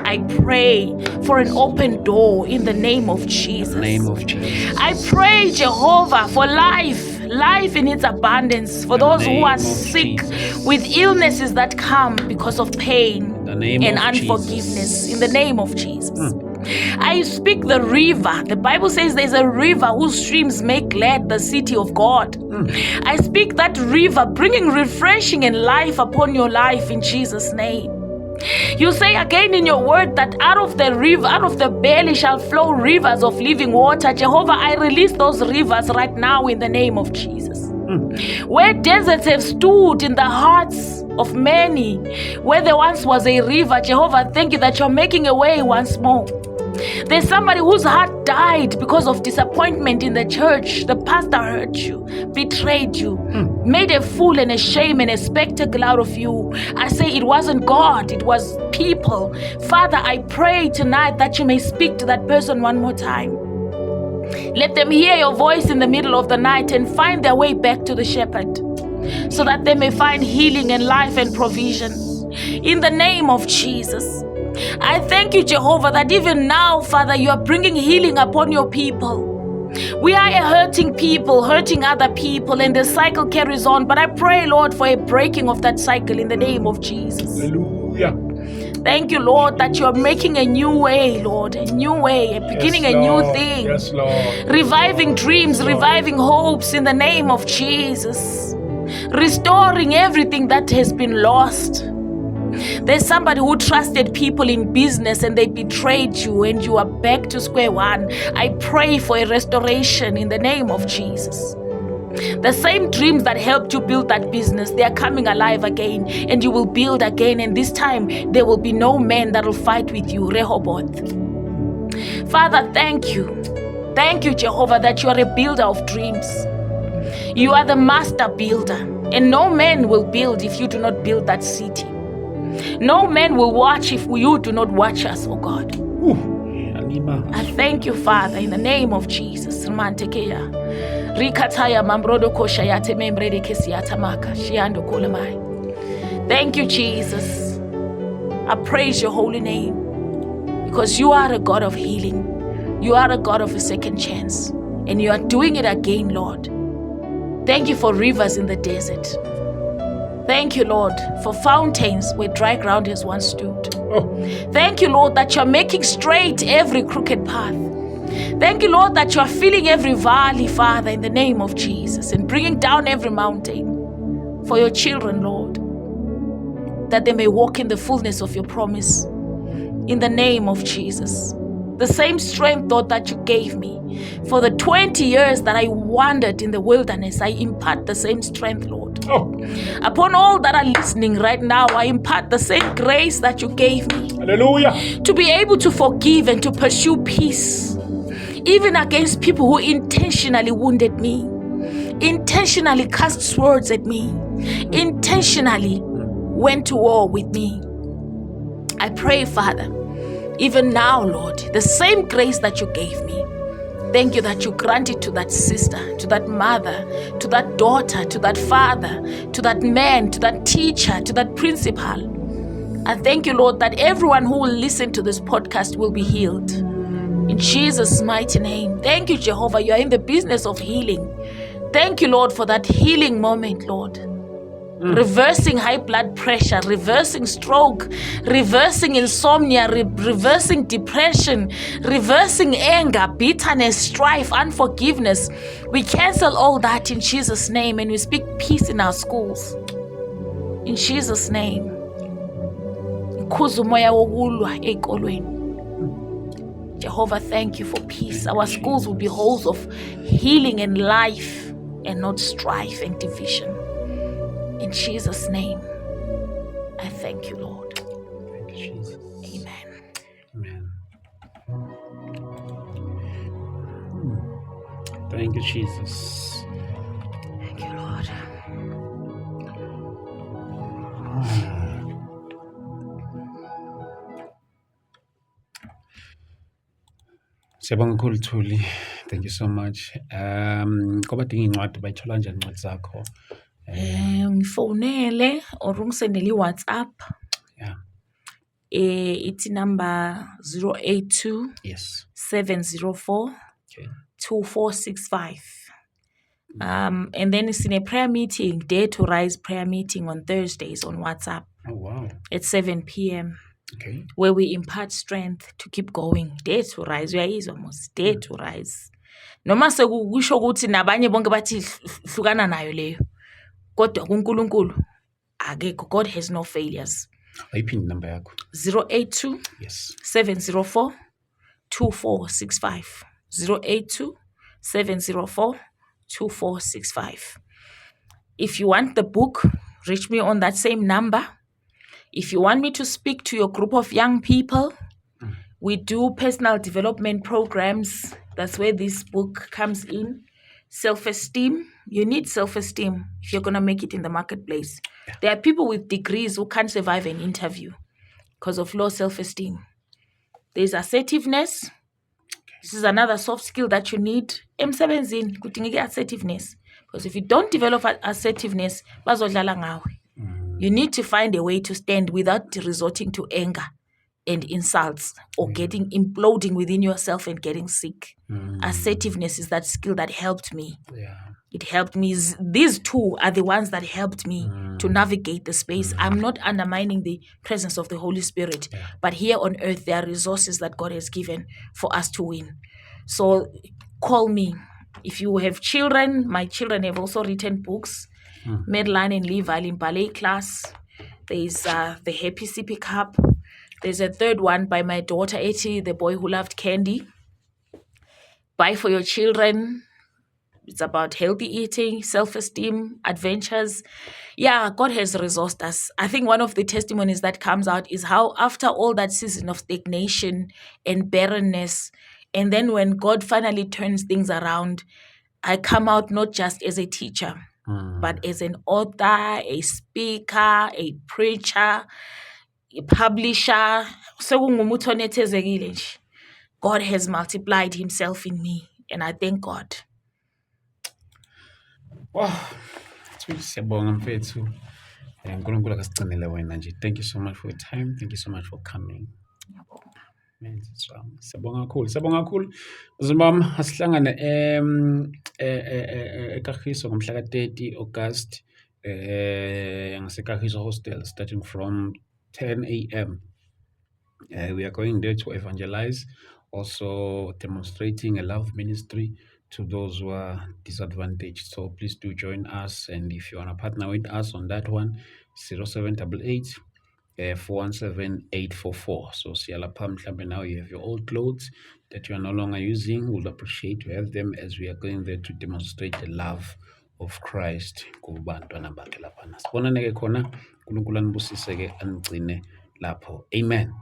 I pray for an open door in the name of Jesus. In the name of Jesus. I pray, Jehovah, for life in its abundance, for those who are sick with illnesses that come because of pain and unforgiveness. In the name of Jesus. I speak the river. The Bible says there's a river whose streams make glad the city of God. I speak that river, bringing refreshing and life upon your life in Jesus' name. You say again in your word that out of the river, out of the belly shall flow rivers of living water. Jehovah, I release those rivers right now in the name of Jesus. Where deserts have stood in the hearts of many, where there once was a river, Jehovah, thank you that you're making a way once more. There's somebody whose heart died because of disappointment in the church. The pastor hurt you, betrayed you, made a fool and a shame and a spectacle out of you. I say it wasn't God, it was people. Father, I pray tonight that you may speak to that person one more time. Let them hear your voice in the middle of the night and find their way back to the shepherd, so that they may find healing and life and provision. In the name of Jesus, I thank you, Jehovah, that even now, Father, you are bringing healing upon your people. We are a hurting people, hurting other people, and the cycle carries on. But I pray, Lord, for a breaking of that cycle in the name of Jesus. Hallelujah. Thank you, Lord, that you are making a new way, Lord, a new way, beginning a new thing. Yes, Lord. Reviving dreams, reviving hopes in the name of Jesus. Restoring everything that has been lost. There's somebody who trusted people in business and they betrayed you and you are back to square one. I pray for a restoration in the name of Jesus. The same dreams that helped you build that business, they are coming alive again, and you will build again, and this time there will be no man that will fight with you. Rehoboth. Father, thank you. Thank you, Jehovah, that you are a builder of dreams. You are the master builder, and no man will build if you do not build that city. No man will watch if you do not watch us, oh God. I thank you, Father, in the name of Jesus. Thank you, Jesus. I praise your holy name, because you are a God of healing. You are a God of a second chance, and you are doing it again, Lord. Thank you for rivers in the desert. Thank you, Lord, for fountains where dry ground has once stood. Thank you, Lord, that you're making straight every crooked path. Thank you, Lord, that you're filling every valley, Father, in the name of Jesus, and bringing down every mountain for your children, Lord, that they may walk in the fullness of your promise. In the name of Jesus. The same strength, Lord, that you gave me for the 20 years that I wandered in the wilderness, I impart the same strength, Lord. Upon all that are listening right now, I impart the same grace that you gave me. Hallelujah. To be able to forgive and to pursue peace, even against people who intentionally wounded me, intentionally cast words at me, intentionally went to war with me. I pray, Father, even now, Lord, the same grace that you gave me, thank you that you grant it to that sister, to that mother, to that daughter, to that father, to that man, to that teacher, to that principal. I thank you, Lord, that everyone who will listen to this podcast will be healed. In Jesus' mighty name. Thank you, Jehovah. You are in the business of healing. Thank you, Lord, for that healing moment, Lord. Reversing high blood pressure, reversing stroke, reversing insomnia, reversing depression, reversing anger, bitterness, strife, unforgiveness. We cancel all that in Jesus' name, and we speak peace in our schools. In Jesus' name. Jehovah, thank you for peace. Our schools will be halls of healing and life, and not strife and division. In Jesus' name, I thank you, Lord. Thank you, Jesus. Amen. Amen. Thank you, Jesus. Thank you, Lord. Siyabonga kakhulu Thuli. Thank you so much. Kodwa incwadi bayithola kanjani incwadi zakho? Ngifonele or ungisendele iWhatsApp. Yeah. It's number 082 Yes. 704 Okay. 2465. And then it's in a prayer meeting, Dare to Rise prayer meeting on Thursdays on WhatsApp. Oh, wow. At 7 p.m. Okay. Where we impart strength to keep going. Dare to Rise. Uyayizwa mos. Dare to Rise. Noma sekusho ukuthi nabanye bonke bathi hlukana nayo leyo. Kodwa kuNkulunkulu akekho. God has no failures. Ayiphi number yakho? 082 Yes. 704 2465. 082 704 2465. If you want the book, reach me on that same number. If you want me to speak to your group of young people, we do personal development programs. That's where this book comes in. Self-esteem. You need self-esteem if you're going to make it in the marketplace. There are people with degrees who can't survive an interview because of low self-esteem. There's assertiveness. This is another soft skill that you need. Emsebenzini kudingeka assertiveness. Because if you don't develop assertiveness, bazodlala ngawe. You need to find a way to stand without resorting to anger and insults or imploding within yourself and getting sick. Assertiveness is that skill that helped me. It helped me. These two are the ones that helped me to navigate the space. I'm not undermining the presence of the Holy Spirit, but here on earth, there are resources that God has given for us to win. So call me. If you have children, my children have also written books. Madeline and Levi in ballet class. There's the Happy Sippy Cup. There's a third one by my daughter, Etty, the boy who loved candy. Buy for your children. It's about healthy eating, self-esteem, adventures. Yeah, God has resourced us. I think one of the testimonies that comes out is how after all that season of stagnation and barrenness, and then when God finally turns things around, I come out not just as a teacher, but as an author, a speaker, a preacher, a publisher. God has multiplied himself in me, and I thank God. Wow, siyabonga mfethu. uNkulunkulu akasigcinele wena nje. Thank you so much for your time. Thank you so much for coming. Siyabonga kakhulu. Bazalwane bami, asihlangane eKagiso ngomhla ka-30 August ngaseKagiso Hostel starting from 10 a.m. We are going there to evangelize, also demonstrating a love ministry to those who are disadvantaged. So please do join us. And if you want to partner with us on that one, 0788 417-844. So siyalapha mhlambe now you have your old clothes that you are no longer using. We'll appreciate to have them as we are going there to demonstrate the love of Christ kubantwana bakhe laphana. Sibonane ke khona. uNkulunkulu anibusise ke anigcine lapho. Amen.